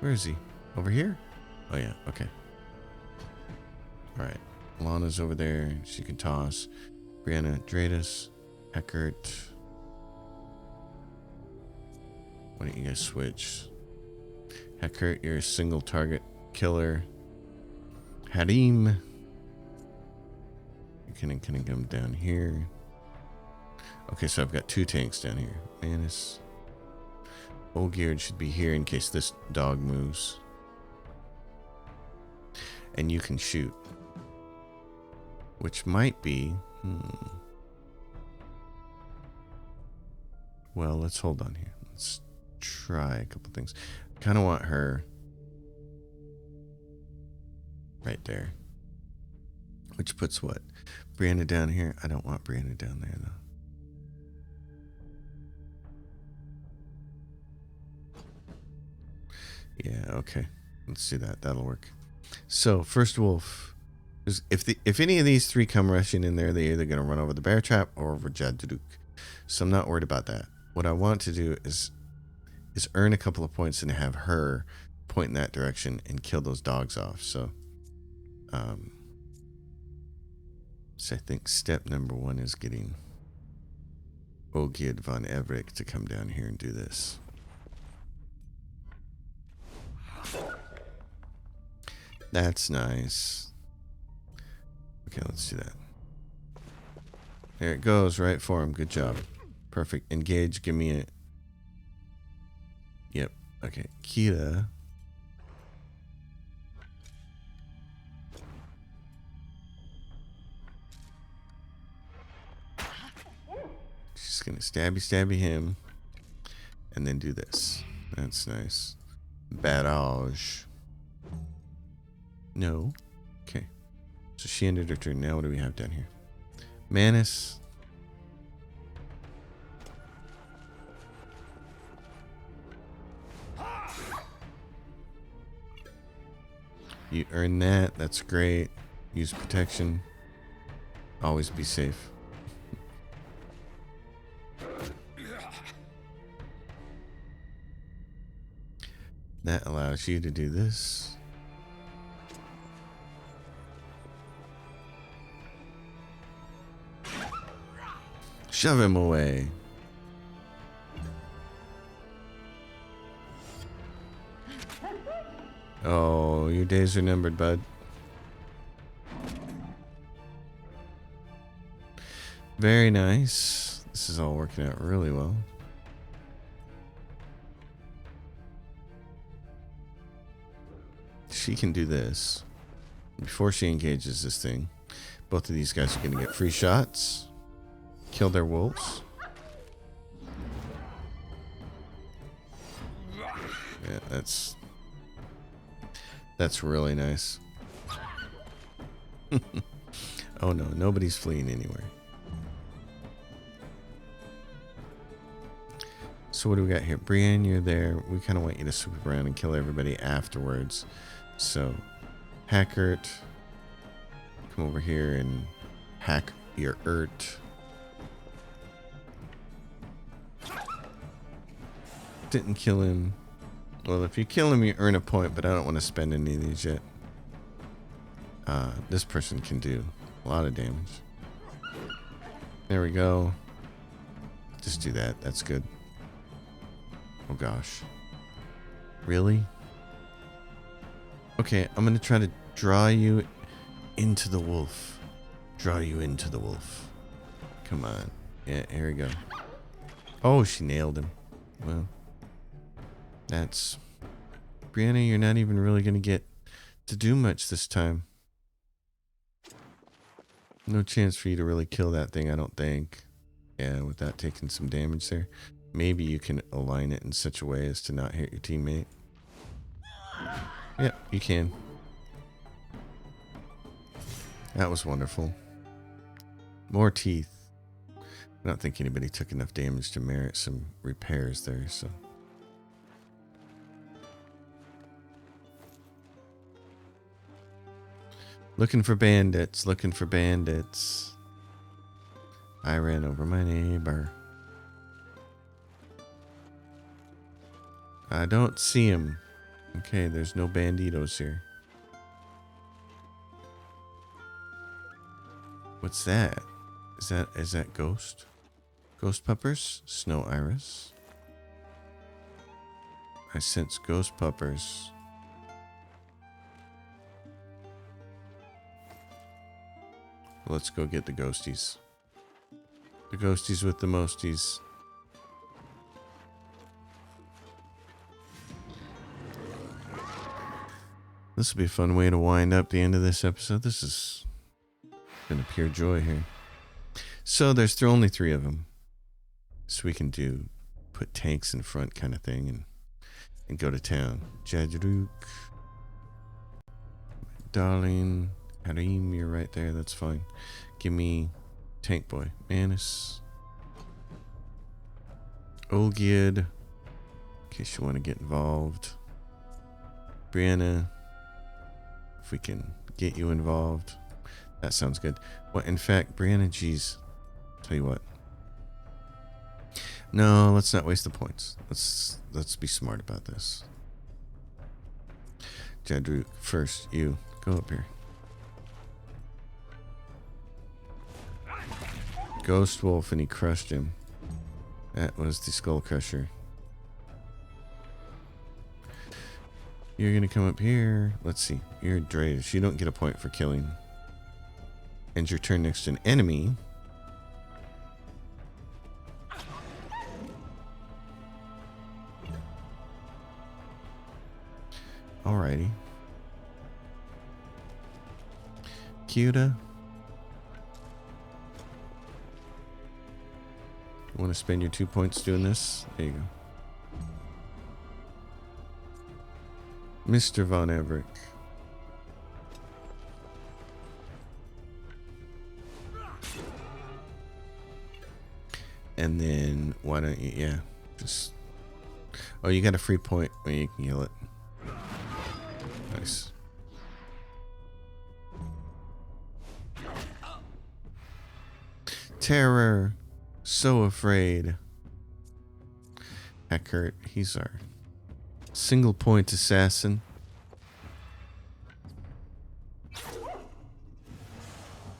Where is he? Over here? Oh, yeah. Okay. Alright. Lana's over there. She can toss. Brianna, Dratus, Eckert. Why don't you guys switch? Eckert, you're a single target killer. Hadim. You can come down here. Okay, so I've got 2 tanks down here. Manus. Olgerd should be here in case this dog moves. And you can shoot. which might be... Well, let's hold on here. Let's try a couple things. Kind of want her right there. Which puts what? Brianna down here? I don't want Brianna down there, though. Yeah, okay. Let's do that. That'll work. So, first wolf. If any of these three come rushing in there, they're either going to run over the bear trap or over Jaduduk. So I'm not worried about that. What I want to do is earn a couple of points and have her point in that direction and kill those dogs off. So I think step number 1 is getting Ogid von Everick to come down here and do this. That's nice. Okay, let's do that. There it goes, right for him. Good job. Perfect. Engage. Give me a... Yep. Okay. Kira. She's going to stabby him. And then do this. That's nice. Barrage. No. Okay. So she ended her turn. Now what do we have down here? Manus. You earn that. That's great. Use protection. Always be safe. That allows you to do this. Shove him away. Oh, your days are numbered, bud. Very nice. This is all working out really well. She can do this. Before she engages this thing, both of these guys are going to get free shots. Kill their wolves. Yeah, that's really nice. Oh no, nobody's fleeing anywhere. So what do we got here? Brienne, you're there. We kind of want you to swoop around and kill everybody afterwards. So, Hackert, come over here and hack your Ert. Didn't kill him. Well, if you kill him, you earn a point, but I don't want to spend any of these yet. This person can do a lot of damage. There we go. Just do that. That's good. Oh gosh. Really? Okay, I'm going to try to draw you into the wolf. Draw you into the wolf. Come on. Yeah, here we go. Oh, she nailed him. Well, that's... Brianna, you're not even really going to get to do much this time. No chance for you to really kill that thing, I don't think. Yeah, without taking some damage there. Maybe you can align it in such a way as to not hit your teammate. Yep, you can. That was wonderful. More teeth. I don't think anybody took enough damage to merit some repairs there, so... Looking for bandits, looking for bandits. I ran over my neighbor. I don't see him. Okay, there's no banditos here. What's that? Is that ghost? Ghost puppers? Snow iris. I sense ghost puppers. Let's go get the ghosties. The ghosties with the mosties. This will be a fun way to wind up the end of this episode. This has been a pure joy here. So there's only 3 of them. So we can put tanks in front kind of thing and go to town. Jadruk. Darling. Harim, you're right there. That's fine. Give me Tank Boy. Manus. Olgierd. In case you want to get involved. Brianna. If we can get you involved. That sounds good. Well, in fact, Brianna, geez. Tell you what. No, let's not waste the points. Let's be smart about this. Jadruk, first, you. Go up here. Ghost Wolf, and he crushed him. That was the Skull Crusher. You're gonna come up here. Let's see. You're Dreis. You don't get a point for killing. End your turn next to an enemy. Alrighty. Cuda. You want to spend your 2 points doing this? There you go. Mr. Von Everett. And then, why don't you, yeah, just, oh, you got a free point where you can heal it. Nice. Terror. So afraid. Eckert, he's our single point assassin.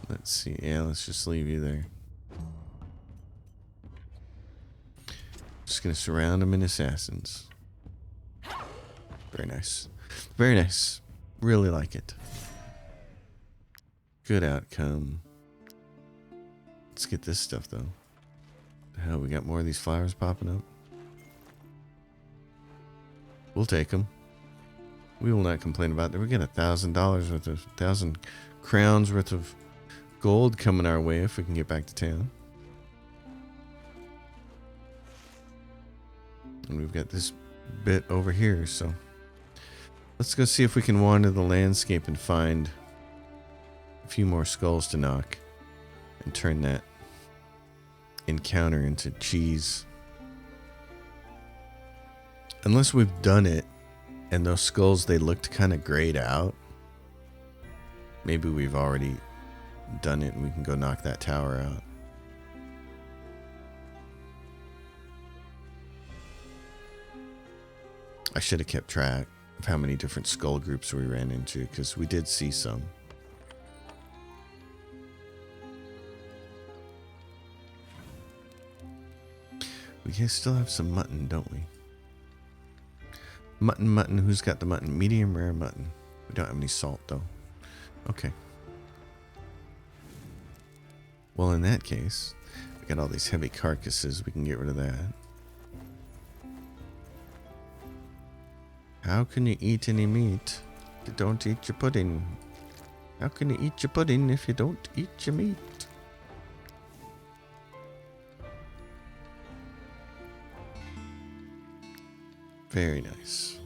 Let's see. Yeah, let's just leave you there. Just gonna surround him in assassins. Very nice. Very nice. Really like it. Good outcome. Let's get this stuff though. The hell, we got more of these flowers popping up. We'll take them. We will not complain about that. We get $1,000 worth of 1,000 crowns worth of gold coming our way if we can get back to town. And we've got this bit over here, so let's go see if we can wander the landscape and find a few more skulls to knock and turn that encounter into cheese. Unless we've done it and those skulls, they looked kind of grayed out. Maybe we've already done it and we can go knock that tower out. I should have kept track of how many different skull groups we ran into, because we did see some. We still have some mutton, don't we? Mutton. Who's got the mutton? Medium rare mutton. We don't have any salt, though. Okay. Well, in that case, we got all these heavy carcasses. We can get rid of that. How can you eat any meat if you don't eat your pudding? How can you eat your pudding if you don't eat your meat? Very nice.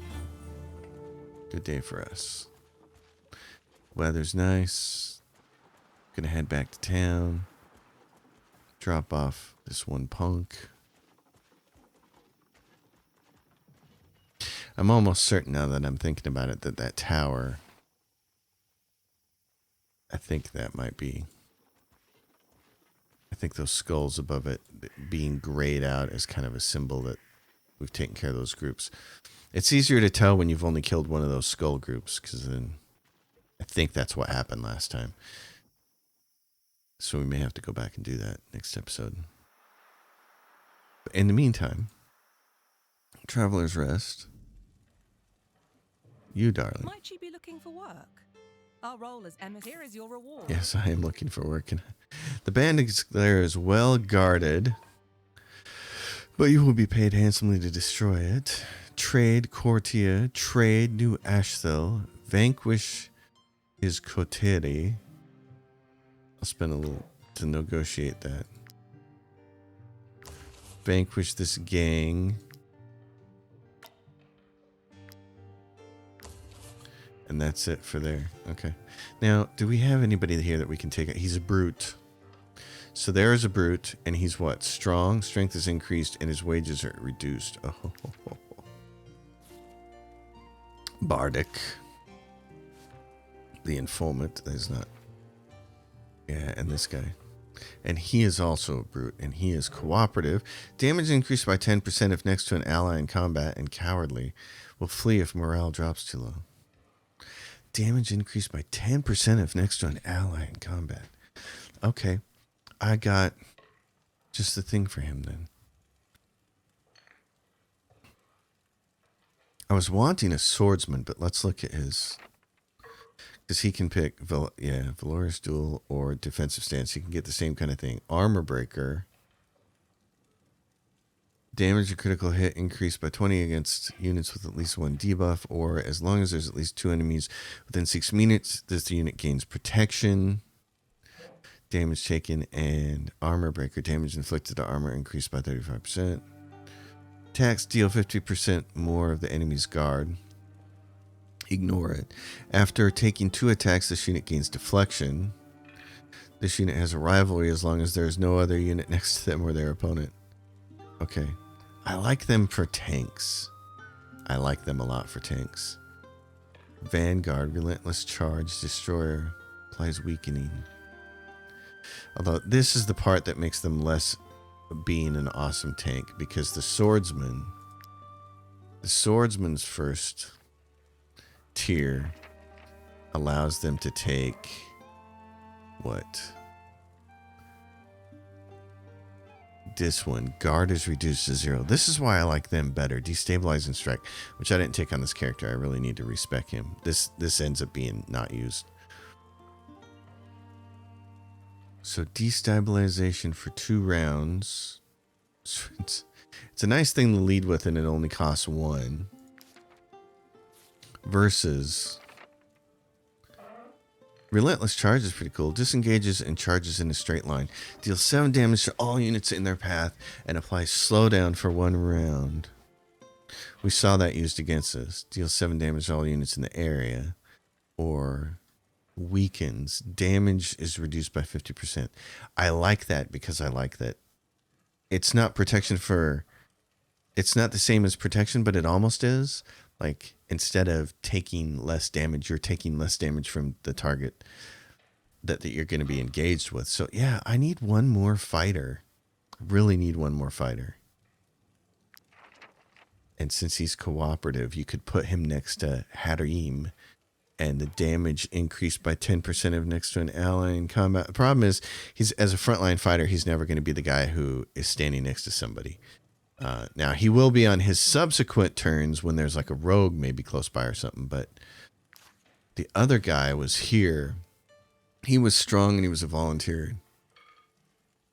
Good day for us. Weather's nice. Gonna head back to town. Drop off this one punk. I'm almost certain now that I'm thinking about it that tower, I think that might be, I think those skulls above it being grayed out is kind of a symbol that we've taken care of those groups. It's easier to tell when you've only killed one of those skull groups, because then I think that's what happened last time. So we may have to go back and do that next episode. But in the meantime, Traveler's Rest. You, darling. Might you be looking for work? Our role as emissary. Here is your reward. Yes, I am looking for work. And the bandit there is well guarded, but you will be paid handsomely to destroy it. Trade Courtier, trade New Ashthel, vanquish his coterie, I'll spend a little to negotiate that. Vanquish this gang. And that's it for there. Okay. Now, do we have anybody here that we can take? He's a brute. So there is a brute, and he's what? Strong. Strength is increased, and his wages are reduced. Oh. Bardic. The informant. That is not. Yeah, and this guy. And he is also a brute, and he is cooperative. Damage increased by 10% if next to an ally in combat, and cowardly. Will flee if morale drops too low. Damage increased by 10% if next to an ally in combat. Okay. I got just the thing for him then. I was wanting a swordsman, but let's look at his... Because he can pick, Valorous Duel or Defensive Stance. He can get the same kind of thing. Armor Breaker. Damage and critical hit increased by 20 against units with at least one debuff, or as long as there's at least 2 enemies within 6 minutes, this unit gains protection. Damage taken and armor breaker. Damage inflicted to armor increased by 35%. Attacks deal 50% more of the enemy's guard. Ignore it. After taking 2 attacks, this unit gains deflection. This unit has a rivalry as long as there is no other unit next to them or their opponent. Okay. I like them for tanks. I like them a lot for tanks. Vanguard, Relentless Charge, Destroyer, applies weakening. Although this is the part that makes them less being an awesome tank, because the swordsman's first tier allows them to take what? This one, guard is reduced to 0. This is why I like them better. Destabilize and strike, which I didn't take on this character. I really need to respec him. This ends up being not used. So destabilization for 2 rounds. It's a nice thing to lead with, and it only costs 1. Versus Relentless Charge is pretty cool. Disengages and charges in a straight line. Deals 7 damage to all units in their path and applies slowdown for 1 round. We saw that used against us. Deals 7 damage to all units in the area. Or weakens. Damage is reduced by 50%. I like that because I like that. It's not protection for... It's not the same as protection, but it almost is. Like, instead of taking less damage, you're taking less damage from the target that you're going to be engaged with. So, yeah, I need one more fighter. Really need one more fighter. And since he's cooperative, you could put him next to Harim, and the damage increased by 10% if next to an ally in combat. The problem is, he's as a frontline fighter, he's never going to be the guy who is standing next to somebody. Now, he will be on his subsequent turns when there's like a rogue maybe close by or something, but the other guy was here. He was strong and he was a volunteer.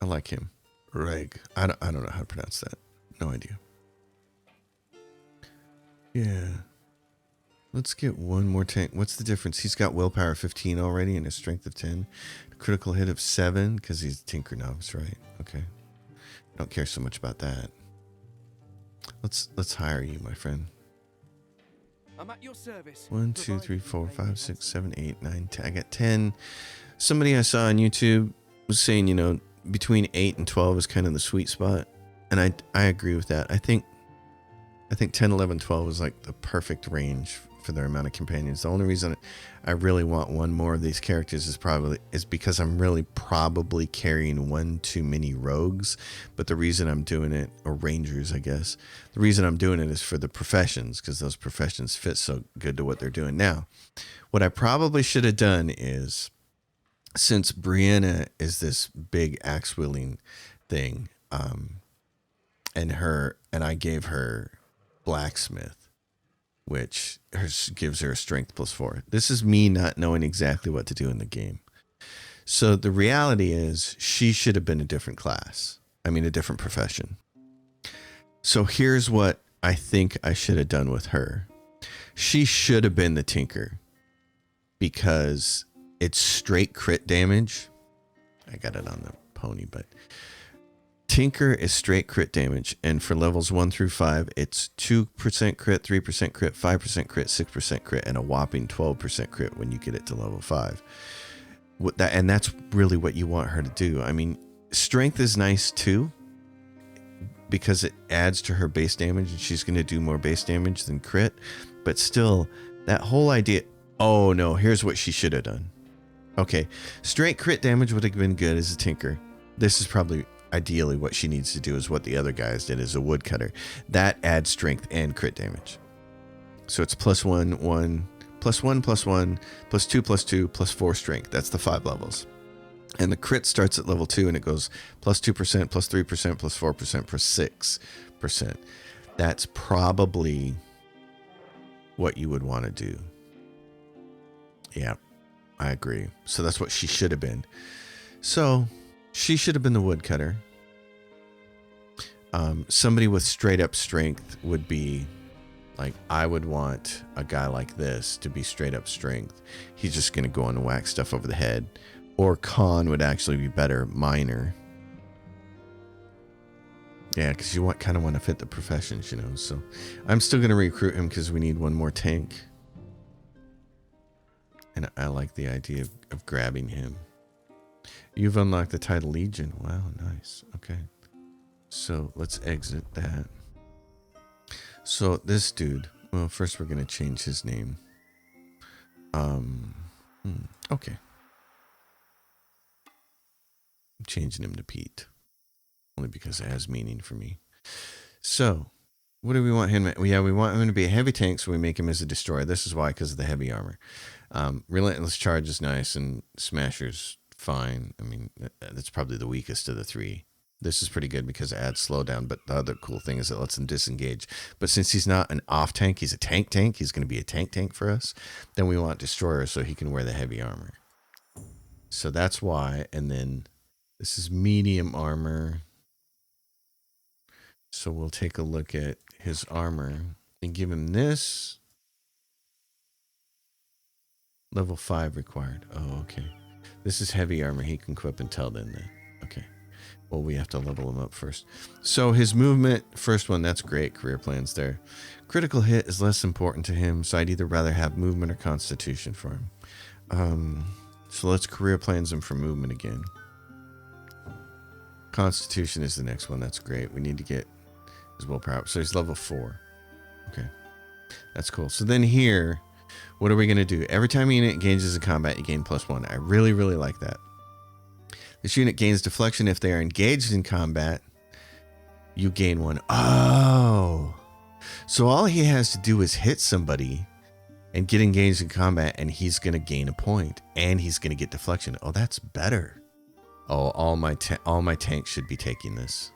I like him. Reg. I don't know how to pronounce that. No idea. Yeah. Let's get one more tank. What's the difference? He's got willpower 15 already and a strength of 10. A critical hit of 7 because he's a Tinker Novice, right? Okay. I don't care so much about that. Let's hire you, my friend. I'm at your service. 1, 2, 3, 4, 5, 6, 7, 8, 9, 10. I got 10. Somebody I saw on YouTube was saying, you know, between 8 and 12 is kind of the sweet spot. And I agree with that. I think 10, 11, 12 is like the perfect range for their amount of companions. The only reason I really want one more of these characters is because I'm really probably carrying one too many rogues. But the reason I'm doing it, or rangers, I guess, the reason I'm doing it is for the professions, because those professions fit so good to what they're doing now. What I probably should have done is, since Brianna is this big axe wielding thing, and I gave her blacksmith, which gives her a strength +4. This is me not knowing exactly what to do in the game. So the reality is she should have been a different class. I mean, a different profession. So here's what I think I should have done with her. She should have been the Tinker, because it's straight crit damage I got it on the pony, but Tinker is straight crit damage, and for levels 1 through 5, it's 2% crit, 3% crit, 5% crit, 6% crit, and a whopping 12% crit when you get it to level 5. And that's really what you want her to do. I mean, strength is nice too, because it adds to her base damage, and she's going to do more base damage than crit. But still, that whole idea... Oh, no, here's what she should have done. Okay, straight crit damage would have been good as a Tinker. This is probably... Ideally, what she needs to do is what the other guys did as a woodcutter. That adds strength and crit damage. So it's +1, 1, +1, +1, +2, +2, +4 strength. That's the 5 levels. And the crit starts at level 2 and it goes +2%, +3%, +4%, +6%. That's probably what you would want to do. Yeah, I agree. So that's what she should have been. So... she should have been the woodcutter. Somebody with straight up strength would be like, I would want a guy like this to be straight up strength. He's just going to go and whack stuff over the head. Or Khan would actually be better, minor. Yeah, because you kind of want to fit the professions, you know. So I'm still going to recruit him because we need one more tank. And I like the idea of grabbing him. You've unlocked the title Legion. Wow, nice. Okay. So let's exit that. So this dude, well, first we're going to change his name. Okay. I'm changing him to Pete. Only because it has meaning for me. So, what do we want him to... Yeah, we want him to be a heavy tank, so we make him as a destroyer. This is why, because of the heavy armor. Relentless Charge is nice, and Smasher's fine. I mean, that's probably the weakest of the 3. This is pretty good because it adds slowdown, but the other cool thing is it lets him disengage. But since he's not an off tank, he's a tank, he's going to be a tank for us, then we want Destroyer so he can wear the heavy armor. So that's why, and then this is medium armor. So we'll take a look at his armor and give him this. Level 5 required. Oh, okay. This is heavy armor. He can equip until then. Okay. Well, we have to level him up first. So his movement, first one, that's great. Career plans there. Critical hit is less important to him, so I'd either rather have movement or constitution for him. So let's career plans him for movement again. Constitution is the next one. That's great. We need to get his willpower. So he's level 4. Okay. That's cool. So then here... what are we going to do? Every time a unit engages in combat, you gain +1. I really, really like that. This unit gains deflection if they are engaged in combat. You gain 1. Oh. So all he has to do is hit somebody and get engaged in combat, and he's going to gain a point. And he's going to get deflection. Oh, that's better. Oh, all my tanks should be taking this.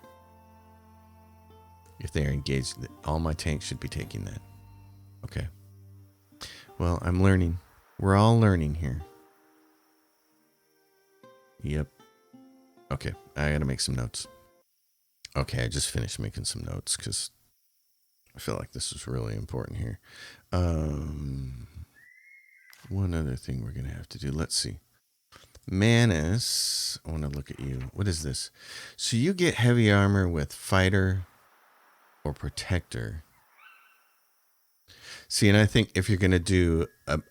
If they are engaged, all my tanks should be taking that. Okay. Well, I'm learning. We're all learning here. Yep. Okay, I gotta make some notes. Okay, I just finished making some notes because I feel like this is really important here. One other thing we're gonna have to do. Let's see. Manus, I want to look at you. What is this? So you get heavy armor with fighter or protector. See, and I think if you're going to do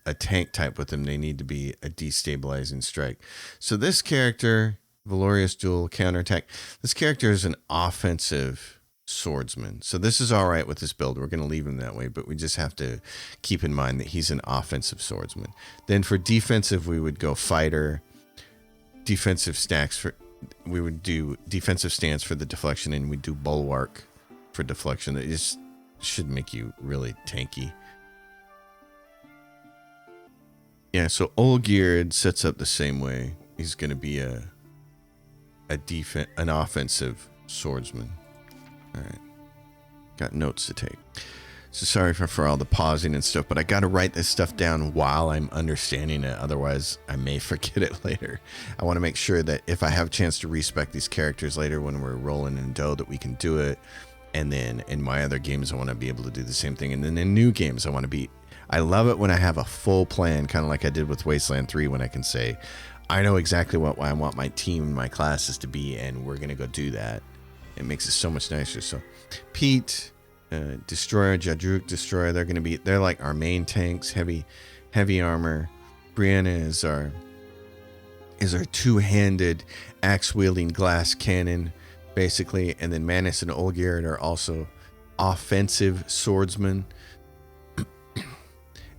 a tank type with them, they need to be a destabilizing strike. So this character, Valorious Duel, counterattack, this character is an offensive swordsman. So this is all right with this build. We're going to leave him that way, but we just have to keep in mind that he's an offensive swordsman. Then for defensive, we would go fighter, defensive stacks for... we would do defensive stance for the deflection, and we'd do bulwark for deflection. It just should make you really tanky. Yeah, so Olgierd sets up the same way. He's going to be an offensive swordsman. All right. Got notes to take. So sorry for all the pausing and stuff, but I got to write this stuff down while I'm understanding it. Otherwise, I may forget it later. I want to make sure that if I have a chance to respec these characters later when we're rolling in dough, that we can do it. And then in my other games, I want to be able to do the same thing. And then in new games, I love it when I have a full plan, kind of like I did with Wasteland 3, when I can say, I know exactly what I want my team and my classes to be, and we're going to go do that. It makes it so much nicer. So Pete, Destroyer, Jadruk, Destroyer, they're like our main tanks, heavy armor. Brianna is our two-handed axe-wielding glass cannon, basically, and then Manus and Olgierd are also offensive swordsmen.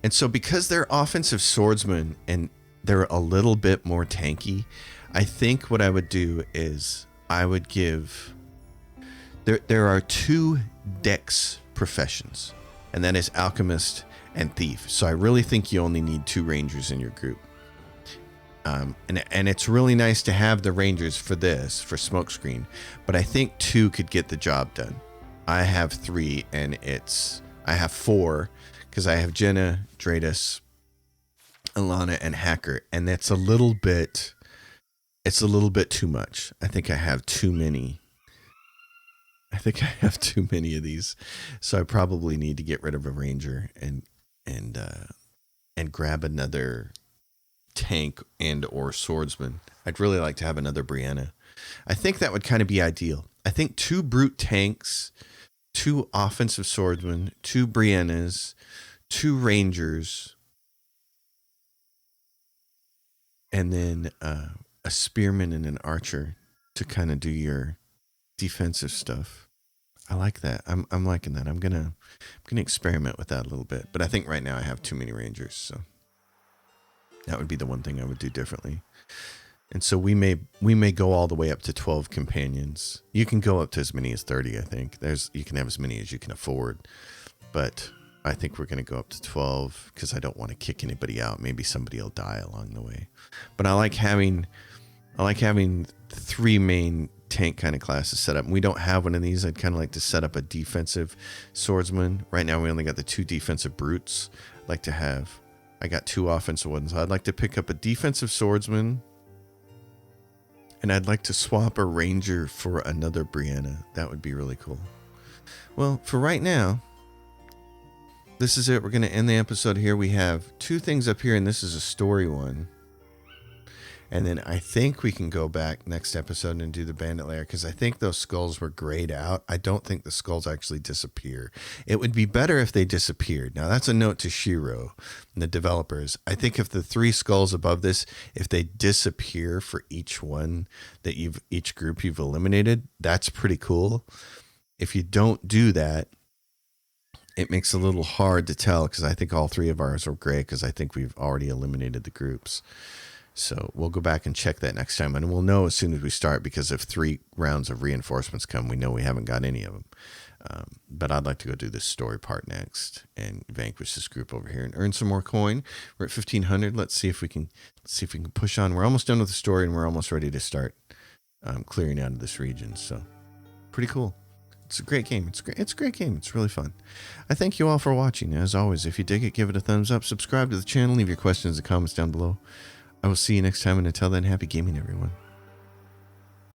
And so because they're offensive swordsmen and they're a little bit more tanky, I think what I would do is I would give... There are 2 dex professions, and that is alchemist and thief. So I really think you only need 2 rangers in your group. And it's really nice to have the rangers for smokescreen, but I think 2 could get the job done. I have 3, and I have 4 because I have Jenna, Dratus, Alana, and Hacker, and it's a little bit too much. I think I have too many of these, so I probably need to get rid of a ranger and grab another tank and or swordsman. I'd really like to have another Brianna. I think that would kind of be ideal. I think 2 brute tanks, 2 offensive swordsmen, 2 Briannas, 2 rangers, and then a spearman and an archer to kind of do your defensive stuff. I like that. I'm liking that. I'm gonna experiment with that a little bit. But I think right now I have too many rangers, so that would be the one thing I would do differently. And so we may go all the way up to 12 companions. You can go up to as many as 30, I think. You can have as many as you can afford. But I think we're going to go up to 12 because I don't want to kick anybody out. Maybe somebody will die along the way. But I like having 3 main tank kind of classes set up. And we don't have one of these. I'd kind of like to set up a defensive swordsman. Right now we only got the 2 defensive brutes. I got 2 offensive ones. I'd like to pick up a defensive swordsman, and I'd like to swap a ranger for another Brianna. That would be really cool. Well, for right now, this is it. We're going to end the episode here. We have 2 things up here, and this is a story one. And then I think we can go back next episode and do the bandit lair, because I think those skulls were grayed out. I don't think the skulls actually disappear. It would be better if they disappeared. Now, that's a note to Shiro and the developers. I think if the 3 skulls above this, if they disappear for each one that each group you've eliminated, that's pretty cool. If you don't do that, it makes it a little hard to tell, because I think all 3 of ours are gray, because I think we've already eliminated the groups. So we'll go back and check that next time, and we'll know as soon as we start, because if 3 rounds of reinforcements come, we know we haven't got any of them. But I'd like to go do this story part next and vanquish this group over here and earn some more coin. We're at 1,500. Let's see if we can push on. We're almost done with the story, and we're almost ready to start clearing out of this region. So pretty cool. It's a great game. It's a great game. It's really fun. I thank you all for watching. As always, if you dig it, give it a thumbs up. Subscribe to the channel. Leave your questions and comments down below. I will see you next time, and until then, happy gaming, everyone.